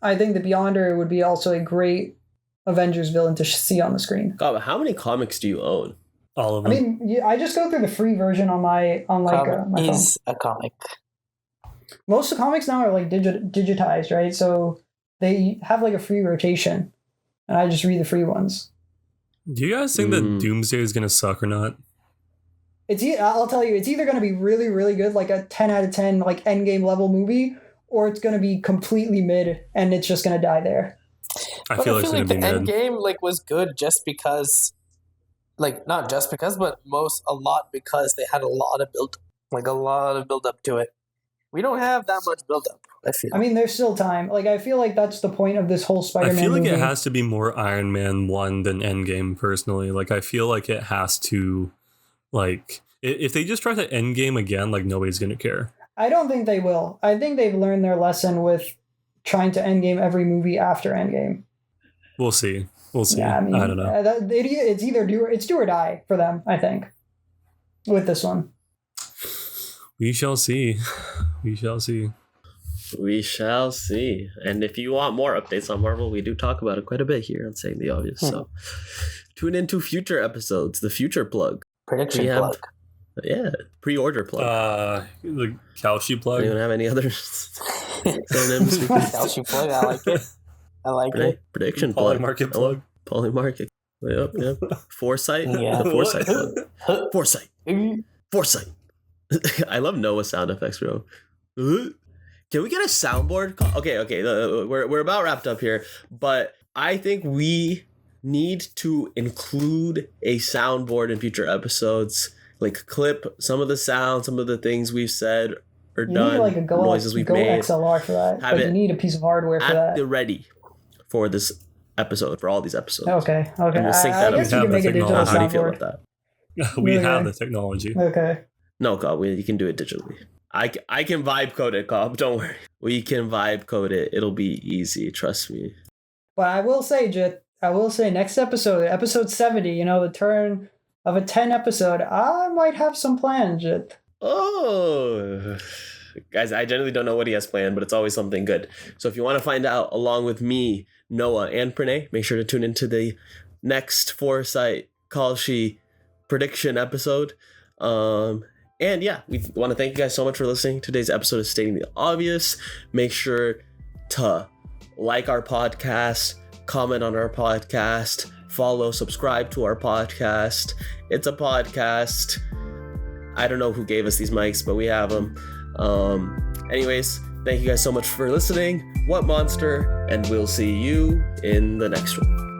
I think the Beyonder would be also a great Avengers villain to see on the screen. God, but how many comics do you own? All of I them. mean, I just go through the free version on my phone. He's a comic. Most of the comics now are like digitized, right? So they have like a free rotation, and I just read the free ones. Do you guys think that Doomsday is gonna suck or not? I'll tell you, it's either going to be really, really good, like a 10 out of 10, like Endgame level movie, or it's going to be completely mid and it's just going to die there. I feel like it's gonna the be mid. Endgame was good just because, not just because, but a lot because they had a lot of build up to it. We don't have that much build up. I mean, there's still time. I feel like that's the point of this whole Spider-Man I feel like movie. it has to be more Iron Man 1 than Endgame, personally. I feel like it has to, if they just try to Endgame again, nobody's going to care. I don't think they will. I think they've learned their lesson with trying to Endgame every movie after Endgame. We'll see. Yeah, I don't know. It's either do or die for them, I think, with this one. We shall see. We shall see. We shall see. And if you want more updates on Marvel, we do talk about it quite a bit here on Saying the Obvious. So tune into future episodes, the future plug. Prediction plug. Yeah, pre-order plug. The Kalshi plug. Anyone have any other synonyms? Kalshi plug, I like it. Prediction plug. Polymarket plug. Polymarket. Yep. Foresight. Yeah. The Foresight plug. Foresight. I love Noah sound effects, bro. Can we get a soundboard? Okay. We're about wrapped up here, but I think we need to include a soundboard in future episodes. Clip some of the sounds, some of the things we've said or done, need noises we've made. XLR for that. Have you need a piece of hardware for that. At the ready for this episode, for all these episodes. Okay. And we'll sync that I up. guess you can make a digital How do you feel soundboard. about that? We have the technology. Okay. No, Cobb, you can do it digitally. I can vibe code it, Cobb. Don't worry. We can vibe code it. It'll be easy. Trust me. But I will say, Jit, next episode 70, the turn of a 10 episode, I might have some plans, Jit. Oh. Guys, I generally don't know what he has planned, but it's always something good. So if you want to find out along with me, Noah, and Pranay, make sure to tune into the next Foresight Kalshi prediction episode. And yeah, we want to thank you guys so much for listening. Today's episode is Stating the Obvious. Make sure to like our podcast, comment on our podcast, follow, subscribe to our podcast. It's a podcast. I don't know who gave us these mics, but we have them. Anyways, thank you guys so much for listening. What Monster, and we'll see you in the next one.